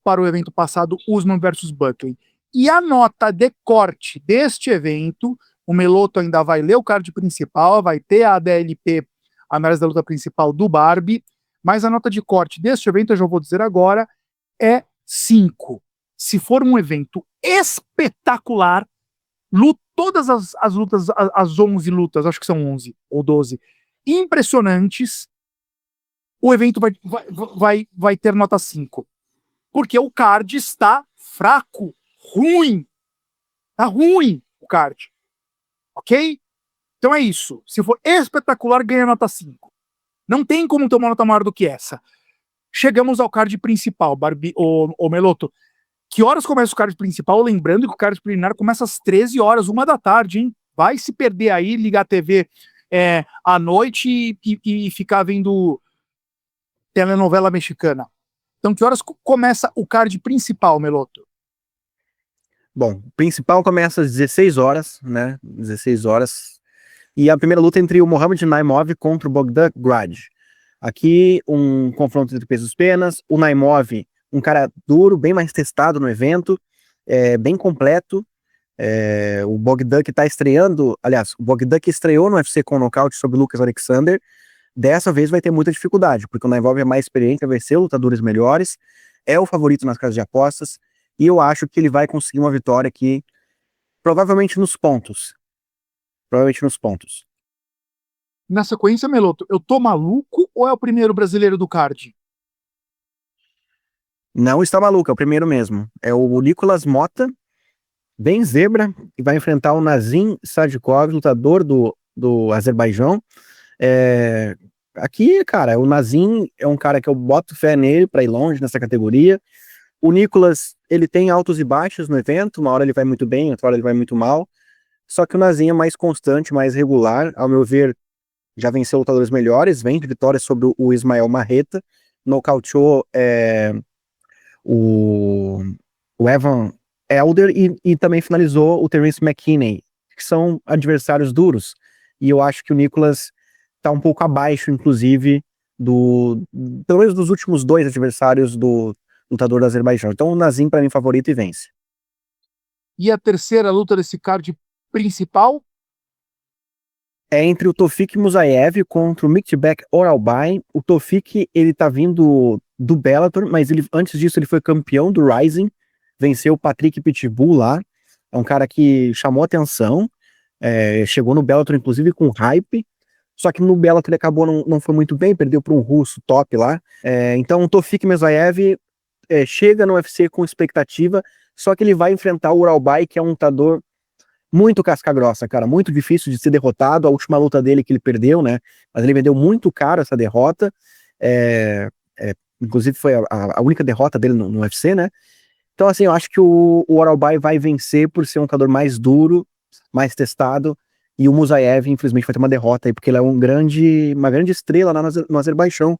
para o evento passado, Usman versus Buckley. E a nota de corte deste evento, o Meloto ainda vai ler o card principal, vai ter a ADLP, a análise da luta principal do Barbie, mas a nota de corte deste evento, eu já vou dizer agora, é 5. Se for um evento espetacular, todas as lutas, as 11 lutas, acho que são 11 ou 12, impressionantes, o evento vai ter nota 5. Porque o card está fraco, ruim. Tá ruim o card. Ok? Então é isso. Se for espetacular, ganha nota 5. Não tem como ter uma nota maior do que essa. Chegamos ao card principal, Barbie, o Meloto. Que horas começa o card principal? Lembrando que o card preliminar começa às 13 horas, 1 da tarde, hein? Vai se perder aí, ligar a TV à noite e ficar vendo telenovela mexicana. Então, que horas começa o card principal, Meloto? Bom, o principal começa às 16 horas, né? 16 horas. E a primeira luta entre o Mohamed Naimov contra o Bogdan Grad. Aqui, um confronto entre pesos penas. O Naimov, um cara duro, bem mais testado no evento, bem completo. O Bogdan que tá estreando, aliás, o Bogdan que estreou no UFC com nocaute sobre o Lucas Alexander, dessa vez vai ter muita dificuldade, porque o Naimov é mais experiente, vai ser lutadores melhores, é o favorito nas casas de apostas, e eu acho que ele vai conseguir uma vitória aqui, provavelmente nos pontos. Na sequência, Meloto, eu tô maluco ou é o primeiro brasileiro do card? Não está maluco, é o primeiro mesmo. É o Nicolas Mota, bem zebra, que vai enfrentar o Nazim Sadikov, lutador do Azerbaijão. Aqui, cara, o Nazim é um cara que eu boto fé nele pra ir longe nessa categoria. O Nicolas, ele tem altos e baixos no evento, uma hora ele vai muito bem, outra hora ele vai muito mal. Só que o Nazim é mais constante, mais regular, ao meu ver, já venceu lutadores melhores, vem de vitórias sobre o Ismael Marreta, nocauteou o, o Evan Elder e também finalizou o Terence McKinney, que são adversários duros. E eu acho que o Nicolas tá um pouco abaixo, inclusive, pelo menos dos últimos dois adversários do lutador do Azerbaijão. Então o Nazim, para mim, favorito e vence. E a terceira luta desse card principal? É entre o Tofik Musayev contra o Mikhtibek Oralbay. O Tofik, ele tá vindo do Bellator, mas antes disso ele foi campeão do Rising, venceu o Patrick Pitbull lá. É um cara que chamou atenção, chegou no Bellator inclusive com hype, só que no Bellator ele acabou, não foi muito bem, perdeu para um russo top lá. Então o Tofik Musayev chega no UFC com expectativa, só que ele vai enfrentar o Oralbay, que é um lutador muito casca-grossa, cara, muito difícil de ser derrotado. A última luta dele que ele perdeu, né? Mas ele vendeu muito caro essa derrota. Inclusive foi a única derrota dele no UFC, né? Então, assim, eu acho que o Oralbay vai vencer por ser um lutador mais duro, mais testado. E o Musayev, infelizmente, vai ter uma derrota aí, porque ele é uma grande estrela lá no Azerbaijão.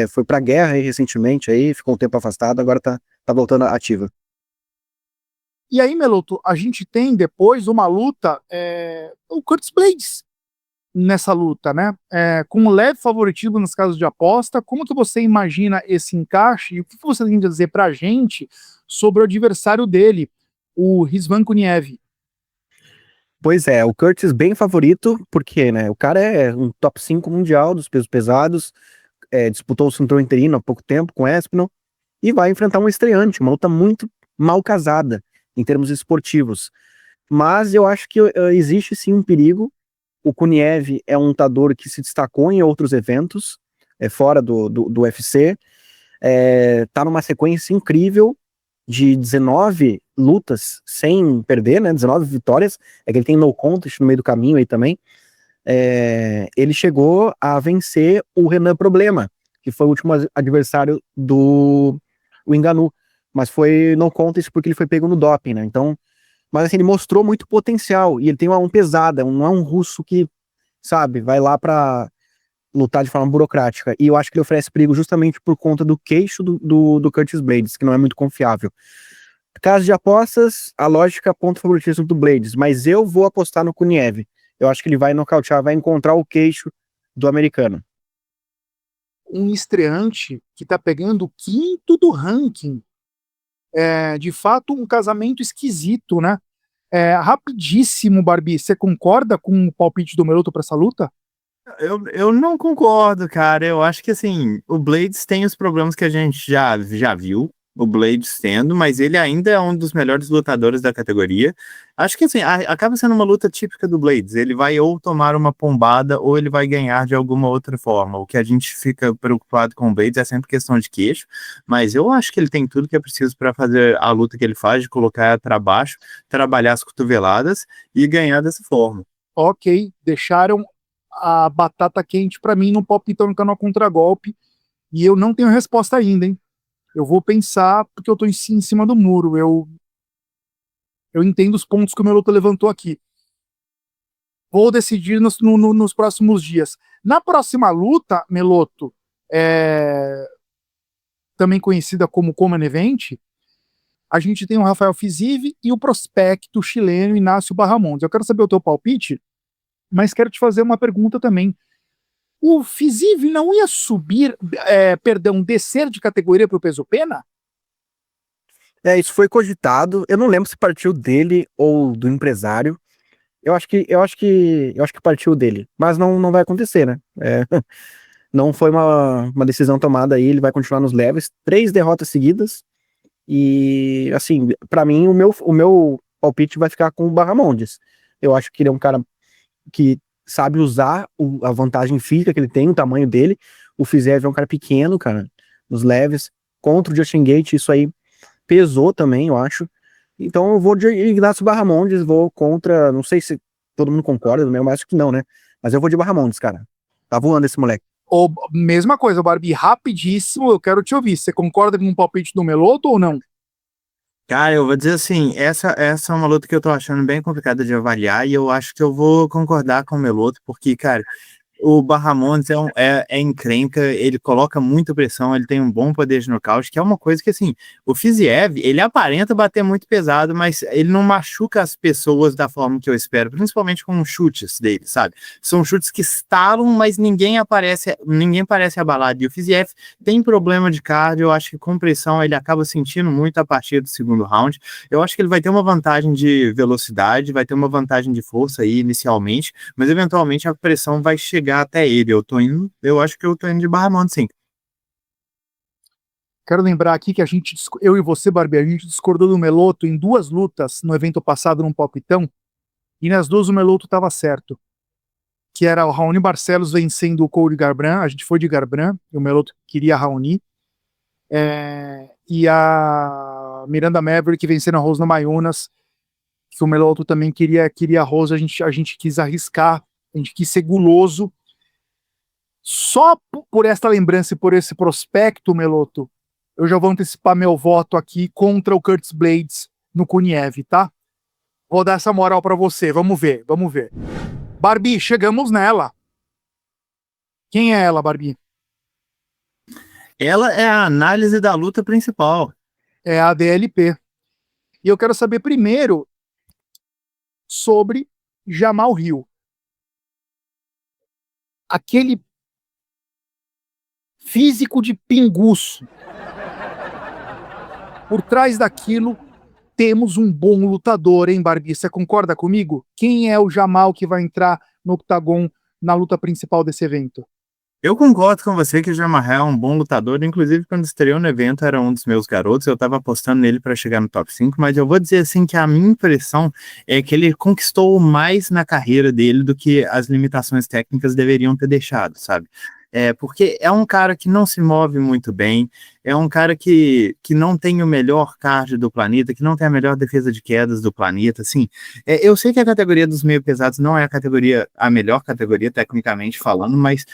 Foi pra guerra aí recentemente, aí, ficou um tempo afastado, agora tá voltando ativa. E aí, Meloto, a gente tem depois uma luta, o Curtis Blades nessa luta, né? Com um leve favoritismo nas casas de aposta. Como que você imagina esse encaixe? E o que você tem a dizer pra gente sobre o adversário dele, o Rizvan Kuniev? Pois é, o Curtis bem favorito, porque, né, o cara é um top 5 mundial dos pesos pesados, disputou o cinturão interino há pouco tempo com o Espinal, e vai enfrentar um estreante, uma luta muito mal casada em termos esportivos. Mas eu acho que existe sim um perigo. O Kuniev é um lutador que se destacou em outros eventos, fora do UFC, tá numa sequência incrível de 19 lutas sem perder, né, 19 vitórias, que ele tem no contest no meio do caminho aí também. Ele chegou a vencer o Renan Problema, que foi o último adversário do Ngannou, mas foi no contest porque ele foi pego no doping, né? Então, mas assim, ele mostrou muito potencial e ele tem uma mão pesada, não é um russo que, sabe, vai lá pra lutar de forma burocrática. E eu acho que ele oferece perigo justamente por conta do queixo do Curtis Blades, que não é muito confiável. Caso de apostas, a lógica aponta o favoritismo do Blades, mas eu vou apostar no Kuniev. Eu acho que ele vai nocautear, vai encontrar o queixo do americano. Um estreante que está pegando o quinto do ranking. De fato, um casamento esquisito, né? Rapidíssimo, Barbie. Você concorda com o palpite do Meloto para essa luta? Eu não concordo, cara. Eu acho que assim, o Blades tem os problemas que a gente já viu, o Blades tendo, mas ele ainda é um dos melhores lutadores da categoria. Acho que assim, acaba sendo uma luta típica do Blades. Ele vai ou tomar uma pombada ou ele vai ganhar de alguma outra forma. O que a gente fica preocupado com o Blades é sempre questão de queixo, mas eu acho que ele tem tudo que é preciso para fazer a luta que ele faz, de colocar para baixo, trabalhar as cotoveladas e ganhar dessa forma. Ok, deixaram a batata quente para mim no palpitão no canal Contragolpe e eu não tenho resposta ainda, hein? Eu vou pensar porque eu tô em cima do muro. Eu entendo os pontos que o Meloto levantou aqui. Vou decidir nos próximos dias. Na próxima luta, Meloto, também conhecida como Common Event, a gente tem o Rafael Fiziev e o prospecto chileno Inácio Barramontes. Eu quero saber o teu palpite, mas quero te fazer uma pergunta também. O Fiziev não ia subir, descer de categoria para o peso pena? Isso foi cogitado. Eu não lembro se partiu dele ou do empresário. Eu acho que partiu dele, mas não vai acontecer, né? Não foi uma decisão tomada aí. Ele vai continuar nos leves, 3 derrotas seguidas. E assim, para mim, o meu palpite vai ficar com o Barramondes. Eu acho que ele é um cara que sabe usar a vantagem física que ele tem, o tamanho dele. O Fiziev é um cara pequeno, cara, nos leves. Contra o Justin Gaethje, isso aí pesou também, eu acho. Então eu vou de Ignacio Barramondes, vou contra, não sei se todo mundo concorda, mas acho que não, né? Mas eu vou de Barramondes, cara. Tá voando esse moleque. Ou, mesma coisa, Barbie, rapidíssimo, eu quero te ouvir. Você concorda com o palpite do Meloto ou não? Cara, eu vou dizer assim, essa é uma luta que eu tô achando bem complicada de avaliar e eu acho que eu vou concordar com o Meloto, porque, cara, o Bahamondes é encrenca, ele coloca muita pressão, ele tem um bom poder de nocaute, que é uma coisa que, assim, o Fiziev, ele aparenta bater muito pesado, mas ele não machuca as pessoas da forma que eu espero, principalmente com os chutes dele, sabe? São chutes que estalam, mas ninguém parece abalado. E o Fiziev tem problema de cardio, eu acho que com pressão ele acaba sentindo muito a partir do segundo round. Eu acho que ele vai ter uma vantagem de velocidade, vai ter uma vantagem de força aí inicialmente, mas eventualmente a pressão vai chegar até ele. Eu acho que eu tô indo de Bahamondes, sim. Quero lembrar aqui que eu e você, Barbie, a gente discordou do Meloto em 2 lutas no evento passado num palpitão, e nas 2 o Meloto estava certo, que era o Raoni Barcelos vencendo o Cody Garbrandt, a gente foi de Garbrandt, e o Meloto queria Raoni, e a Miranda Maverick vencendo a Rosna Mayunas, que o Meloto também queria a Rose, a gente quis arriscar, a gente quis ser guloso. Só por esta lembrança e por esse prospecto, Meloto, eu já vou antecipar meu voto aqui contra o Curtis Blades no Kuniev, tá? Vou dar essa moral pra você, vamos ver, vamos ver. Barbie, chegamos nela. Quem é ela, Barbie? Ela é a análise da luta principal. É a DLP. E eu quero saber primeiro sobre Jamal Hill. Aquele físico de pinguço. Por trás daquilo, temos um bom lutador, hein, Barbie? Você concorda comigo? Quem é o Jamal que vai entrar no octagon na luta principal desse evento? Eu concordo com você que o Jamal é um bom lutador, inclusive quando estreou no evento era um dos meus garotos, eu tava apostando nele para chegar no top 5, mas eu vou dizer assim que a minha impressão é que ele conquistou mais na carreira dele do que as limitações técnicas deveriam ter deixado, sabe? Porque é um cara que não se move muito bem, é um cara que não tem o melhor cardio do planeta, que não tem a melhor defesa de quedas do planeta, assim. Eu sei que a categoria dos meio pesados não é a melhor categoria, tecnicamente falando, mas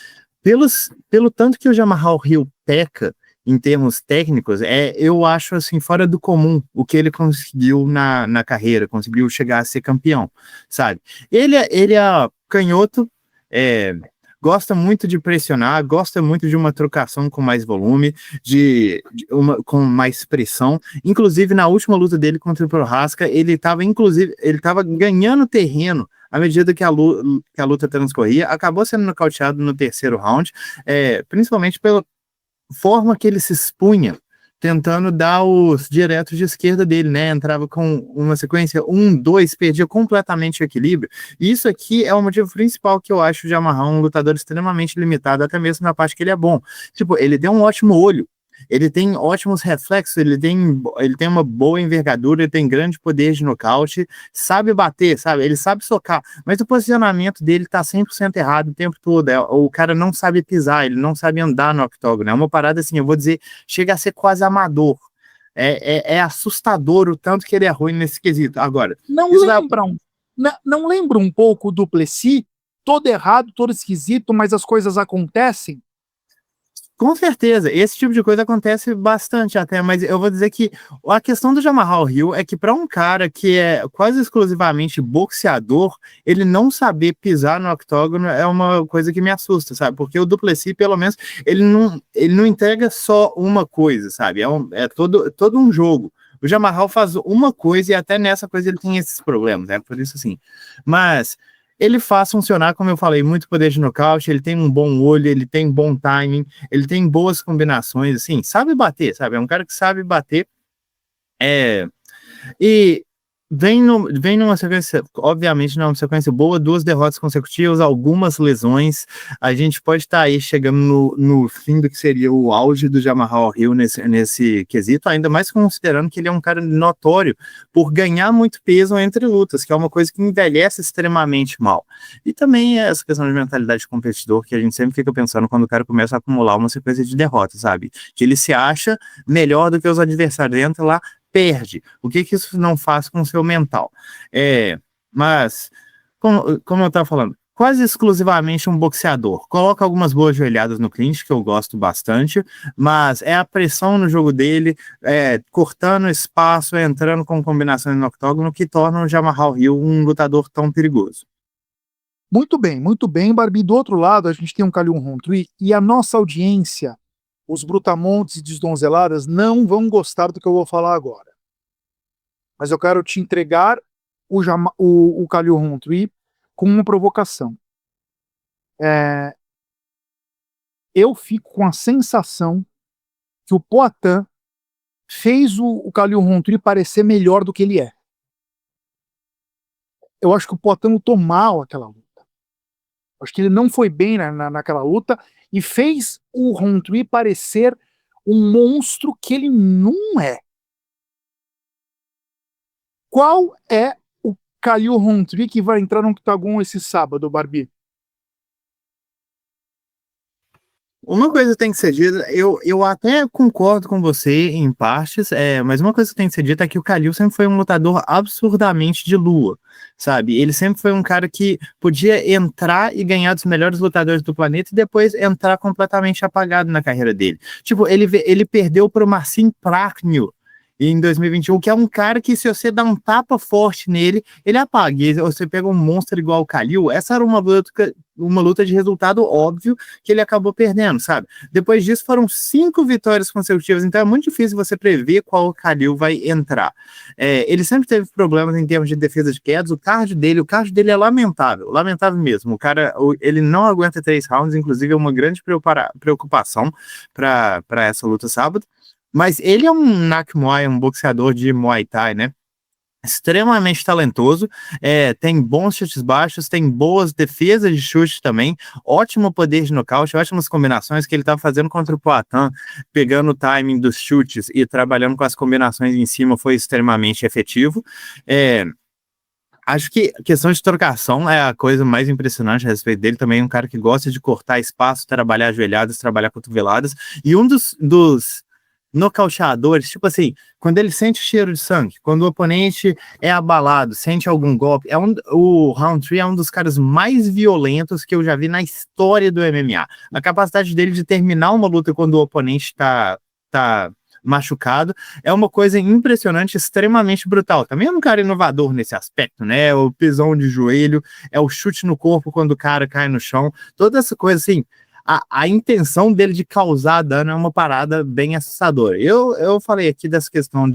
pelo tanto que o Jamal Hill peca em termos técnicos, eu acho assim, fora do comum o que ele conseguiu na carreira, conseguiu chegar a ser campeão, sabe? Ele é canhoto, é, gosta muito de pressionar, gosta muito de uma trocação com mais volume, com mais pressão. Inclusive, na última luta dele contra o Prohaska, ele estava ganhando terreno à medida que a luta transcorria, acabou sendo nocauteado no terceiro round, principalmente pela forma que ele se expunha, tentando dar os diretos de esquerda dele, né? Entrava com uma sequência 1-2, perdia completamente o equilíbrio. E isso aqui é o motivo principal que eu acho de amarrar um lutador extremamente limitado, até mesmo na parte que ele é bom. Tipo, ele tem um ótimo olho, ele tem ótimos reflexos, ele tem uma boa envergadura, ele tem grande poder de nocaute, sabe bater, sabe? Ele sabe socar, mas o posicionamento dele tá 100% errado o tempo todo. O cara não sabe pisar, ele não sabe andar no octógono. É uma parada assim, eu vou dizer, chega a ser quase amador. É assustador o tanto que ele é ruim nesse quesito. Agora, Não lembra um pouco do Plessis? Todo errado, todo esquisito, mas as coisas acontecem? com certeza, esse tipo de coisa acontece bastante até, mas eu vou dizer que a questão do Jamal Hill é que para um cara que é quase exclusivamente boxeador, ele não saber pisar no octógono é uma coisa que me assusta, sabe? Porque o Duplessis, pelo menos, ele não entrega só uma coisa, sabe? É todo um jogo. O Jamal faz uma coisa e até nessa coisa ele tem esses problemas, por isso assim. Mas ele faz funcionar, como eu falei, muito poder de nocaute, ele tem um bom olho, ele tem bom timing, ele tem boas combinações, assim, sabe bater, sabe? É um cara que sabe bater, e vem numa sequência, obviamente não é uma sequência boa, 2 derrotas consecutivas, algumas lesões, a gente pode estar aí chegando no fim do que seria o auge do Jamal Hill nesse quesito, ainda mais considerando que ele é um cara notório por ganhar muito peso entre lutas, que é uma coisa que envelhece extremamente mal. E também essa questão de mentalidade de competidor, que a gente sempre fica pensando quando o cara começa a acumular uma sequência de derrotas, sabe? Que ele se acha melhor do que os adversários, entra lá, perde. O que isso não faz com o seu mental? Mas, como eu estava falando, quase exclusivamente um boxeador. Coloca algumas boas joelhadas no clinch, que eu gosto bastante, mas é a pressão no jogo dele, cortando espaço, entrando com combinações no octógono, que torna o Jamahal Hill um lutador tão perigoso. Muito bem, Barbie. Do outro lado, a gente tem um Kalion Rountree e a nossa audiência, os brutamontes e desdonzeladas, não vão gostar do que eu vou falar agora. Mas eu quero te entregar o Kalion Rountree com uma provocação. Eu fico com a sensação que o Poatan fez o Kalion Rountree parecer melhor do que ele é. Eu acho que o Poatan lutou mal aquela luta. Acho que ele não foi bem naquela luta e fez o Rountree parecer um monstro que ele não é. Qual é o Kalion Rountree que vai entrar no octagon esse sábado, Barbie? Uma coisa tem que ser dita, eu até concordo com você em partes, mas uma coisa que tem que ser dita é que o Kaliu sempre foi um lutador absurdamente de lua, sabe? Ele sempre foi um cara que podia entrar e ganhar dos melhores lutadores do planeta e depois entrar completamente apagado na carreira dele. Tipo, ele perdeu para o Marcin Prachnio em 2021, que é um cara que, se você dá um tapa forte nele, ele apaga. E você pega um monstro igual o Kaliu, essa era uma luta de resultado óbvio que ele acabou perdendo, sabe? Depois disso foram 5 vitórias consecutivas, então é muito difícil você prever qual o Kaliu vai entrar. Ele sempre teve problemas em termos de defesa de quedas, o cardio dele é lamentável mesmo. O cara, ele não aguenta 3 rounds, inclusive é uma grande preocupação para essa luta sábado. Mas ele é um Nak Muay, um boxeador de Muay Thai, né? Extremamente talentoso, tem bons chutes baixos, tem boas defesas de chute também, ótimo poder de nocaute, ótimas combinações que ele estava fazendo contra o Poatan, pegando o timing dos chutes e trabalhando com as combinações em cima foi extremamente efetivo. Acho que a questão de trocação é a coisa mais impressionante a respeito dele. Também é um cara que gosta de cortar espaço, trabalhar ajoelhadas, trabalhar cotoveladas, e um dos nocauteadores, tipo assim, quando ele sente o cheiro de sangue, quando o oponente é abalado, sente algum golpe, o Roundtree é um dos caras mais violentos que eu já vi na história do MMA. A capacidade dele de terminar uma luta quando o oponente tá machucado é uma coisa impressionante, extremamente brutal. Também é um cara inovador nesse aspecto, né? O pisão de joelho, é o chute no corpo quando o cara cai no chão, toda essa coisa assim. A intenção dele de causar dano é uma parada bem assustadora. Eu falei aqui dessa questão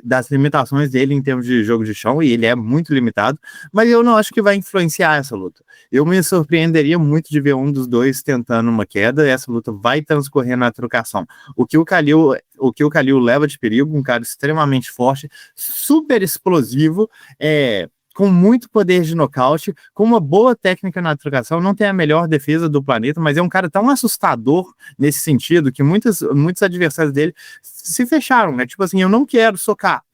das limitações dele em termos de jogo de chão, e ele é muito limitado, mas eu não acho que vai influenciar essa luta. Eu me surpreenderia muito de ver um dos dois tentando uma queda, e essa luta vai transcorrer na trocação. O que o Kaliu leva de perigo, um cara extremamente forte, super explosivo, com muito poder de nocaute, com uma boa técnica na trocação, não tem a melhor defesa do planeta, mas é um cara tão assustador nesse sentido, que muitos adversários dele se fecharam, né? Tipo assim, eu não quero socar,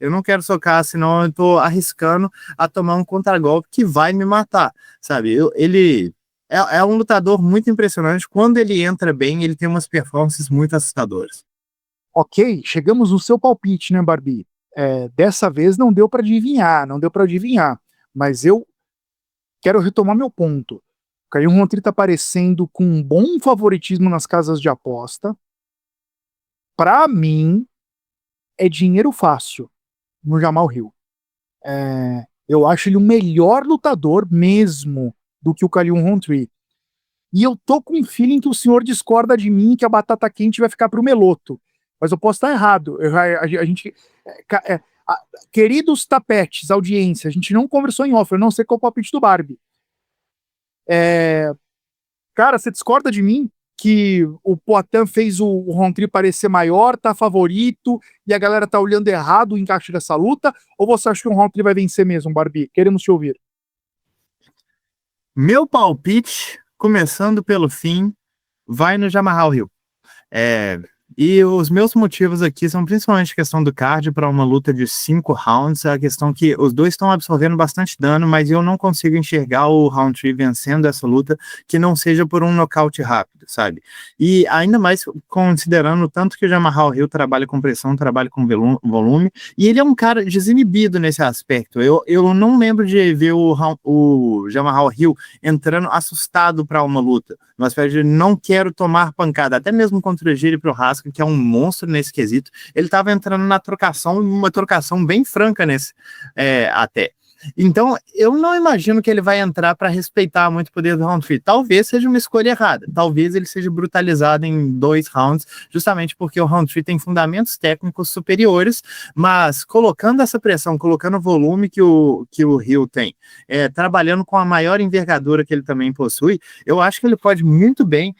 senão eu tô arriscando a tomar um contragolpe que vai me matar, sabe? Ele é um lutador muito impressionante, quando ele entra bem, ele tem umas performances muito assustadoras. Ok, chegamos no seu palpite, né, Barbie? Dessa vez não deu para adivinhar, mas eu quero retomar meu ponto. O Kalion Rountree está aparecendo com um bom favoritismo nas casas de aposta. Para mim, é dinheiro fácil no Jamahal Hill. Eu acho ele o melhor lutador mesmo do que o Kalion Rountree. E eu tô com um feeling que o senhor discorda de mim, que a batata quente vai ficar pro Meloto. Mas eu posso estar errado. A gente... queridos tapetes, audiência, a gente não conversou em off, eu não sei qual é o palpite do Barbie. Cara, você discorda de mim que o Poatan fez o Rountree parecer maior, tá favorito, e a galera tá olhando errado o encaixe dessa luta? Ou você acha que o Rountree vai vencer mesmo, Barbie? Queremos te ouvir. Meu palpite, começando pelo fim, vai no Jamahal Hill. E os meus motivos aqui são principalmente a questão do card para uma luta de 5 rounds, a questão que os dois estão absorvendo bastante dano, mas eu não consigo enxergar o Roundtree vencendo essa luta que não seja por um nocaute rápido, sabe? E ainda mais considerando o tanto que o Jamahal Hill trabalha com pressão, trabalha com volume, e ele é um cara desinibido nesse aspecto. Eu não lembro de ver o Jamahal Hill entrando assustado para uma luta, no aspecto de não quero tomar pancada, até mesmo contra o Jiri Prochazka, que é um monstro nesse quesito, ele estava entrando na trocação, uma trocação bem franca nesse, até. Então, eu não imagino que ele vai entrar para respeitar muito o poder do Roundtree. Talvez seja uma escolha errada. Talvez ele seja brutalizado em 2 rounds, justamente porque o Roundtree tem fundamentos técnicos superiores, mas colocando essa pressão, colocando o volume que o Hill tem, trabalhando com a maior envergadura que ele também possui, eu acho que ele pode muito bem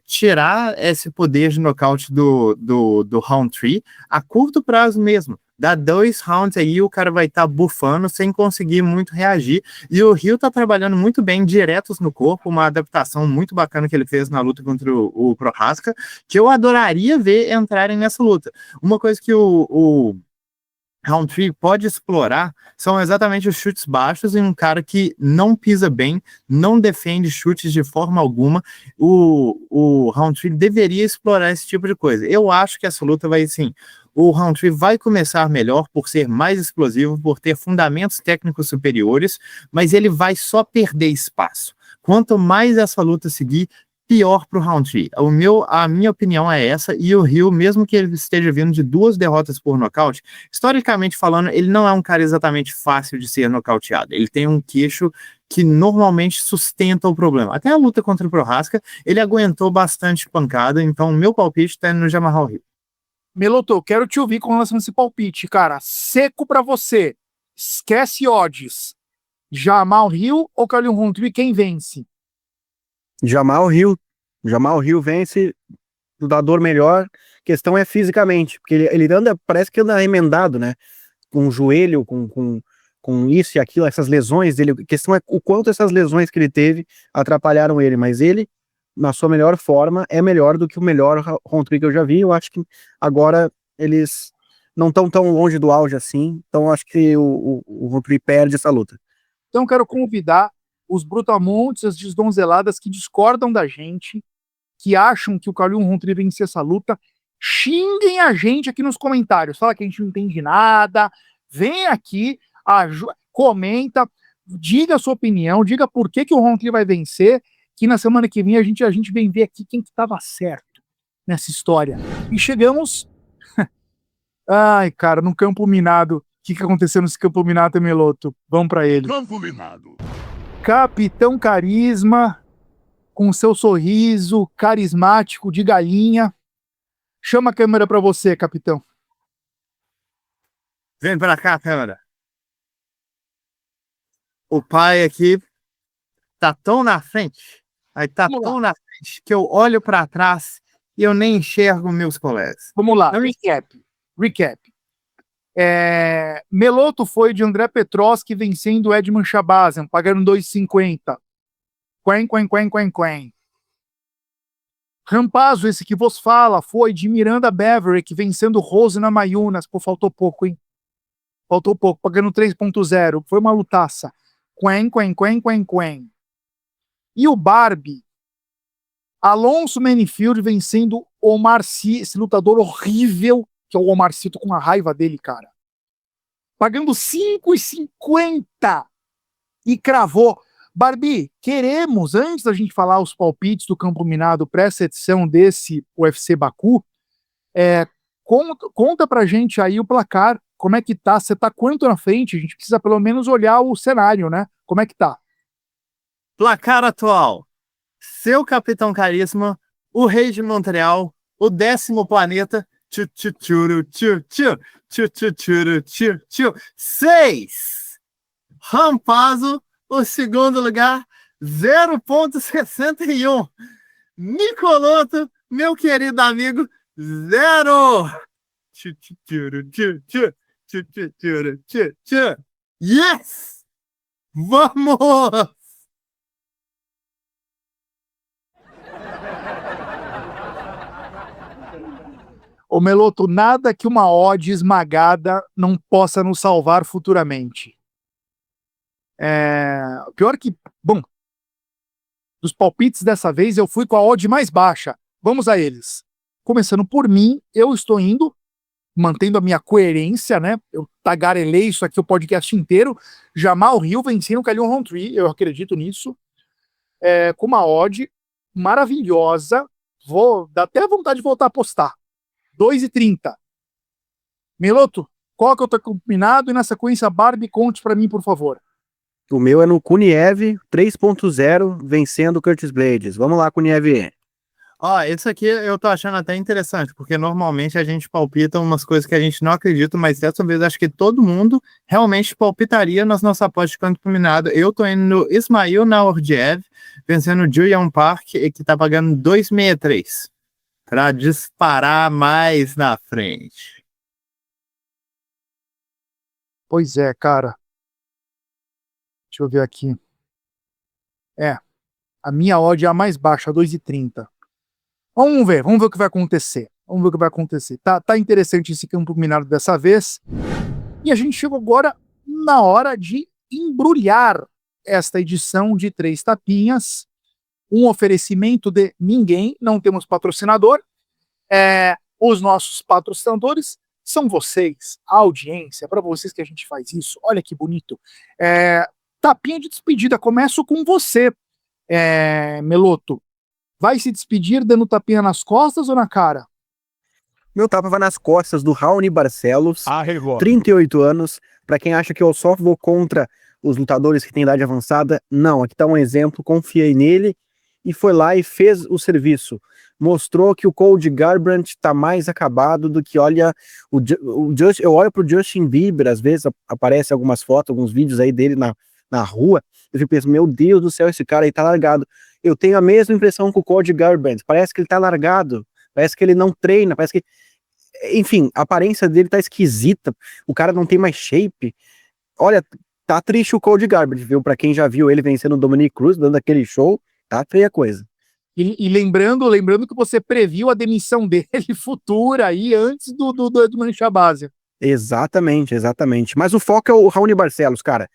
tirar esse poder de nocaute do Roundtree a curto prazo mesmo. Dá 2 rounds aí, o cara vai estar bufando sem conseguir muito reagir. E o Hill tá trabalhando muito bem diretos no corpo, uma adaptação muito bacana que ele fez na luta contra o Prochazka, que eu adoraria ver entrarem nessa luta. Uma coisa que o Roundtree pode explorar são exatamente os chutes baixos em um cara que não pisa bem, não defende chutes de forma alguma. O Roundtree deveria explorar esse tipo de coisa. Eu acho que essa luta vai, sim, o Roundtree vai começar melhor por ser mais explosivo, por ter fundamentos técnicos superiores, mas ele vai só perder espaço. Quanto mais essa luta seguir, pior para o Roundtree. A minha opinião é essa, e o Hill, mesmo que ele esteja vindo de 2 derrotas por nocaute, historicamente falando, ele não é um cara exatamente fácil de ser nocauteado. Ele tem um queixo que normalmente sustenta o problema. Até a luta contra o Prochazka, ele aguentou bastante pancada, então meu palpite está no Jamahal Hill. Meloto, quero te ouvir com relação a esse palpite, cara. Seco pra você. Esquece odds. Jamahal Hill ou Khalil Roundtree, quem vence? Jamahal Hill vence, lutador melhor. Questão é fisicamente, porque ele anda, parece que anda emendado, né? Com o joelho, com isso e aquilo, essas lesões dele. A questão é o quanto essas lesões que ele teve atrapalharam ele, mas ele, na sua melhor forma, é melhor do que o melhor Roundtree que eu já vi. Eu acho que agora eles não estão tão longe do auge assim, então acho que o Roundtree perde essa luta. Então quero convidar os brutamontes, as desdonzeladas que discordam da gente, que acham que o Khalil Roundtree vence essa luta, xinguem a gente aqui nos comentários. Fala que a gente não entende nada. Vem aqui, comenta, diga a sua opinião, diga por que o Roundtree vai vencer, que na semana que vem a gente vem ver aqui quem que estava certo nessa história. E chegamos... Ai, cara, no campo minado. O que aconteceu nesse campo minado, Meloto? Vamos para ele. Campo minado. Capitão Carisma, com seu sorriso carismático de galinha. Chama a câmera para você, capitão. Vem para cá, câmera. O pai aqui tá tão na frente, que eu olho para trás e eu nem enxergo meus colegas. Vamos lá, recap. Meloto foi de André Petroski vencendo Edman Shabazian, pagando 2,50. Quen. Rampazzo, esse que vos fala, foi de Miranda Beverick vencendo Rosna Mayunas. Pô, faltou pouco, hein? Faltou pouco, pagando 3,0. Foi uma lutaça. Quen. E o Barbie, Alonso Manifield vencendo Omar Sy, esse lutador horrível, que é o Omar Sy, tô com uma raiva dele, cara. Pagando 5,50 e cravou. Barbie, queremos, antes da gente falar os palpites do campo minado para essa edição desse UFC Baku, conta pra gente aí o placar, como é que tá? Você tá quanto na frente? A gente precisa pelo menos olhar o cenário, né? Como é que tá? Placar atual. Seu Capitão Carisma, o Rei de Montreal, o 10º planeta, 6. Rampazzo, o 2º lugar, 0,61. Nicoloto, meu querido amigo, 0. Yes! Vamos! Meloto, nada que uma odd esmagada não possa nos salvar futuramente. Pior que, bom, dos palpites dessa vez eu fui com a odd mais baixa. Vamos a eles. Começando por mim, eu estou indo, mantendo a minha coerência, né? Eu tagarelei isso aqui o podcast inteiro. Jamal Hill vencendo o Khalil Rountree, eu acredito nisso. Com uma odd maravilhosa. Dá até vontade de voltar a apostar. 2,30. Meloto, qual que eu tô combinado? E na sequência, Barbie, conte pra mim, por favor. O meu é no Kuniev 3.0 vencendo o Curtis Blades. Vamos lá, Kuniev. Isso aqui eu tô achando até interessante, porque normalmente a gente palpita umas coisas que a gente não acredita, mas dessa vez acho que todo mundo realmente palpitaria nas nossas apostas de canto combinado. Eu tô indo no Ismail Naordiev, vencendo o Julian Park, que tá pagando 2,63 para disparar mais na frente. Pois é, cara. Deixa eu ver aqui. A minha odd é a mais baixa, 2,30. Vamos ver o que vai acontecer. Tá interessante esse campo minado dessa vez. E a gente chegou agora na hora de embrulhar esta edição de 3 tapinhas. Um oferecimento de ninguém, não temos patrocinador. Os nossos patrocinadores são vocês, a audiência, para vocês que a gente faz isso. Olha que bonito. Tapinha de despedida, começo com você, Meloto. Vai se despedir dando tapinha nas costas ou na cara? Meu tapa vai nas costas do Raoni Barcelos, 38 anos. Para quem acha que eu só vou contra os lutadores que têm idade avançada, não, aqui tá um exemplo, confiei nele e foi lá e fez o serviço. Mostrou que o Cody Garbrandt tá mais acabado do que, olha, eu olho pro Justin Bieber, às vezes aparece algumas fotos, alguns vídeos aí dele na rua, eu penso, meu Deus do céu, esse cara aí tá largado. Eu tenho a mesma impressão com o Cody Garbrandt, parece que ele tá largado, parece que ele não treina, parece que... Enfim, a aparência dele tá esquisita, o cara não tem mais shape. Olha, tá triste o Cody Garbrandt, viu? Pra quem já viu ele vencendo o Dominic Cruz, dando aquele show, tá feia a coisa. E lembrando que você previu a demissão dele futura aí, antes do Mancha Base. Exatamente. Mas o foco é o Raoni Barcelos, cara.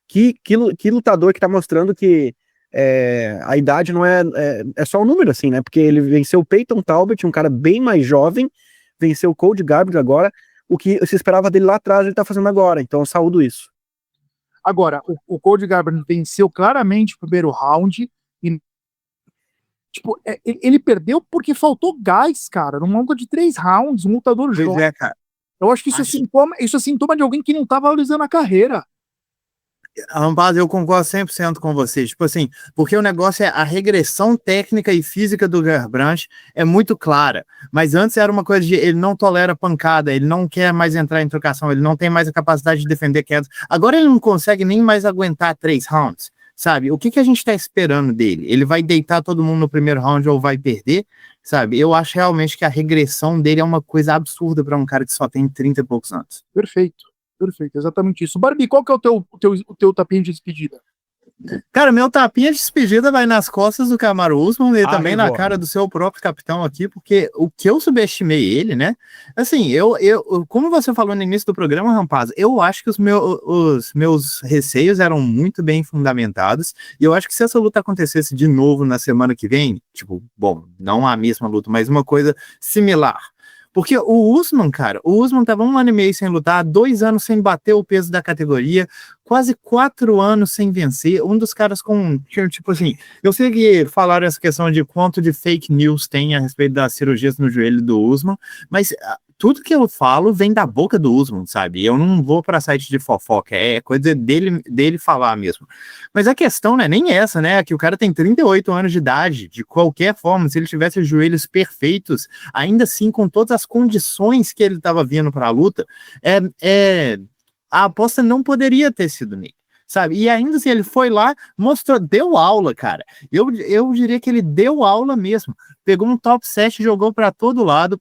Que lutador que tá mostrando que a idade não é só um número, assim, né? Porque ele venceu o Peyton Talbot, um cara bem mais jovem, venceu o Cody Garbrandt agora, o que se esperava dele lá atrás, ele tá fazendo agora, então eu saúdo isso. Agora, o Cody Garbrandt venceu claramente o primeiro round, e tipo, ele perdeu porque faltou gás, cara, numa luta de 3 rounds, um lutador jovem. Cara. Eu acho que isso é sintoma de alguém que não tá valorizando a carreira. Rampaz, eu concordo 100% com vocês, tipo assim, porque o negócio a regressão técnica e física do Garbrandt é muito clara, mas antes era uma coisa de ele não tolera pancada, ele não quer mais entrar em trocação, ele não tem mais a capacidade de defender quedas, agora ele não consegue nem mais aguentar 3 rounds, sabe? O que a gente tá esperando dele? Ele vai deitar todo mundo no primeiro round ou vai perder, sabe? Eu acho realmente que a regressão dele é uma coisa absurda para um cara que só tem 30 e poucos anos. Perfeito, exatamente isso. Barbie, qual que é o teu tapinha de despedida? Cara, meu tapinha de despedida vai nas costas do Kamaru Usman e também na cara do seu próprio capitão aqui, porque o que eu subestimei ele, né? Assim, como você falou no início do programa, Rampaz, eu acho que os meus receios eram muito bem fundamentados, e eu acho que se essa luta acontecesse de novo na semana que vem, tipo, bom, não a mesma luta, mas uma coisa similar. Porque o Usman, cara, tava 1 ano e meio sem lutar, 2 anos sem bater o peso da categoria, quase 4 anos sem vencer, um dos caras com, tipo assim, eu sei que falaram essa questão de quanto de fake news tem a respeito das cirurgias no joelho do Usman, mas tudo que eu falo vem da boca do Usman, sabe? Eu não vou para site de fofoca, é coisa dele falar mesmo. Mas a questão não é nem essa, né? Que o cara tem 38 anos de idade, de qualquer forma, se ele tivesse os joelhos perfeitos, ainda assim, com todas as condições que ele estava vindo para a luta, a aposta não poderia ter sido nele, sabe? E ainda assim, ele foi lá, mostrou, deu aula, cara. Eu diria que ele deu aula mesmo. Pegou um top 7, jogou para todo lado.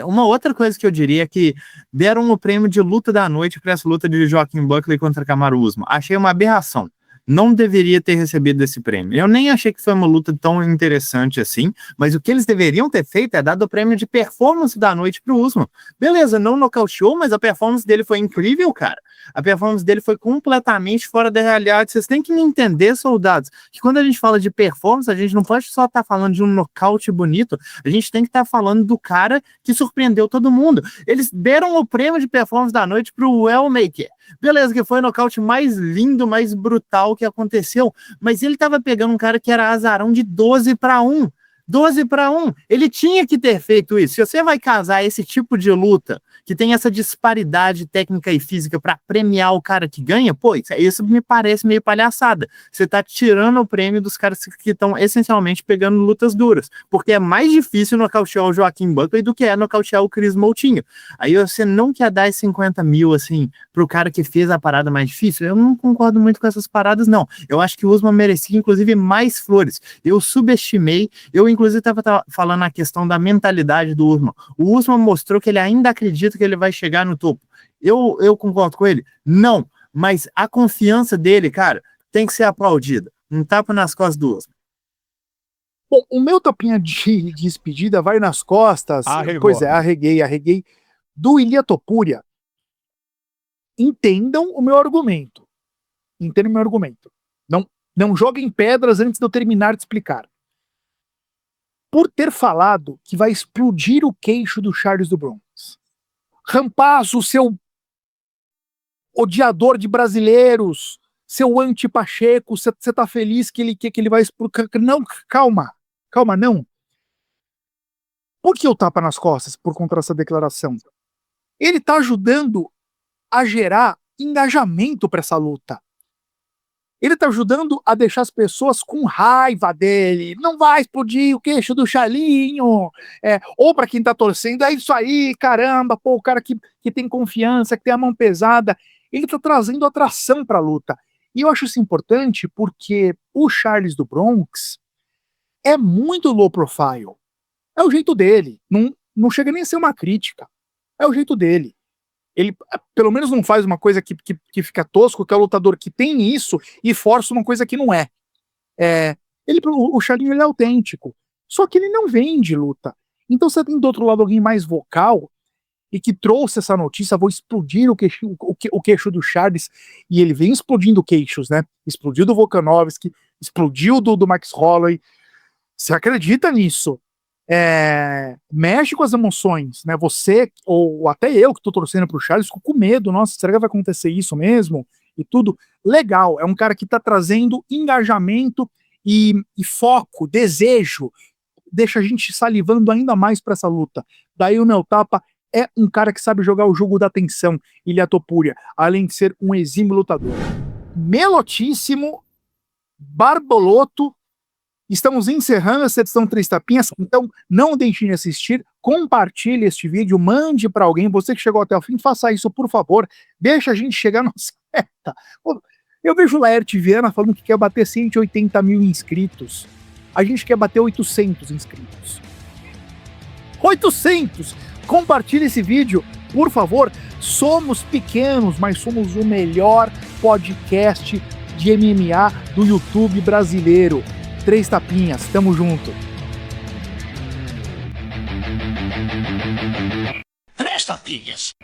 Uma outra coisa que eu diria é que deram o prêmio de luta da noite para essa luta de Joaquim Buckley contra Kamaru Usman. Achei uma aberração. não deveria ter recebido esse prêmio. Eu nem achei que foi uma luta tão interessante assim, mas o que eles deveriam ter feito é dado o prêmio de performance da noite pro Usman. Beleza, não nocauteou, mas a performance dele foi incrível, cara. A performance dele foi completamente fora da realidade. Vocês têm que me entender, soldados, que quando a gente fala de performance, a gente não pode só estar falando de um nocaute bonito, a gente tem que estar falando do cara que surpreendeu todo mundo. Eles deram o prêmio de performance da noite pro Wellmaker. Beleza, que foi o nocaute mais lindo, mais brutal que aconteceu, mas ele tava pegando um cara que era azarão de 12-1. 12-1. Ele tinha que ter feito isso. Se você vai casar esse tipo de luta, que tem essa disparidade técnica e física para premiar o cara que ganha, pô, isso me parece meio palhaçada. Você tá tirando o prêmio dos caras que estão essencialmente pegando lutas duras, porque é mais difícil nocautear o Joaquim Buckley do que é nocautear o Chris Moutinho. Aí você não quer dar 50 mil, assim, pro cara que fez a parada mais difícil? Eu não concordo muito com essas paradas, não. Eu acho que o Usman merecia, inclusive, mais flores. Eu subestimei, inclusive estava falando a questão da mentalidade do Usman. O Usman mostrou que ele ainda acredita que ele vai chegar no topo. Eu concordo com ele? Não. Mas a confiança dele, cara, tem que ser aplaudida. Um tapa nas costas do Usman. Bom, o meu tapinha de despedida vai nas costas. Arregou. Pois é, arreguei. Do Ilia Topuria. Entendam o meu argumento. Não joguem pedras antes de eu terminar de explicar. Por ter falado que vai explodir o queixo do Charles do Bronx. Rampazzo, seu odiador de brasileiros, seu anti-Pacheco, você tá feliz que ele vai explodir? Não, calma, não. Por que o tapa nas costas por contra essa declaração? Ele tá ajudando a gerar engajamento para essa luta. Ele tá ajudando a deixar as pessoas com raiva dele. Não vai explodir o queixo do Charlinho. Ou para quem tá torcendo, é isso aí, caramba, pô, o cara que tem confiança, que tem a mão pesada. Ele tá trazendo atração pra luta. E eu acho isso importante porque o Charles do Bronx é muito low profile. É o jeito dele. Não chega nem a ser uma crítica. É o jeito dele. Ele, pelo menos, não faz uma coisa que fica tosco, que é o lutador que tem isso e força uma coisa que não é. O Charlinho, ele é autêntico. Só que ele não vende luta. Então você tem do outro lado alguém mais vocal e que trouxe essa notícia, vou explodir o queixo do Charles, e ele vem explodindo queixos, né? Explodiu do Volkanovski, explodiu do Max Holloway. Você acredita nisso? Mexe com as emoções, né? Você, ou até eu que tô torcendo pro Charles, fico com medo, nossa, será que vai acontecer isso mesmo? E tudo, legal, é um cara que tá trazendo engajamento e foco, desejo, deixa a gente salivando ainda mais pra essa luta. Daí o meu tapa é um cara que sabe jogar o jogo da tensão, Ilia Topuria, além de ser um exímio lutador. Melotíssimo, Barboloto. Estamos encerrando essa edição 3 Tapinhas, então não deixem de assistir, compartilhe este vídeo, mande para alguém, você que chegou até o fim, faça isso por favor, deixa a gente chegar na meta. Eu vejo o Laerte Viana falando que quer bater 180 mil inscritos, a gente quer bater 800 inscritos. 800! Compartilhe esse vídeo, por favor, somos pequenos, mas somos o melhor podcast de MMA do YouTube brasileiro. 3 Tapinhas, tamo junto. 3 Tapinhas.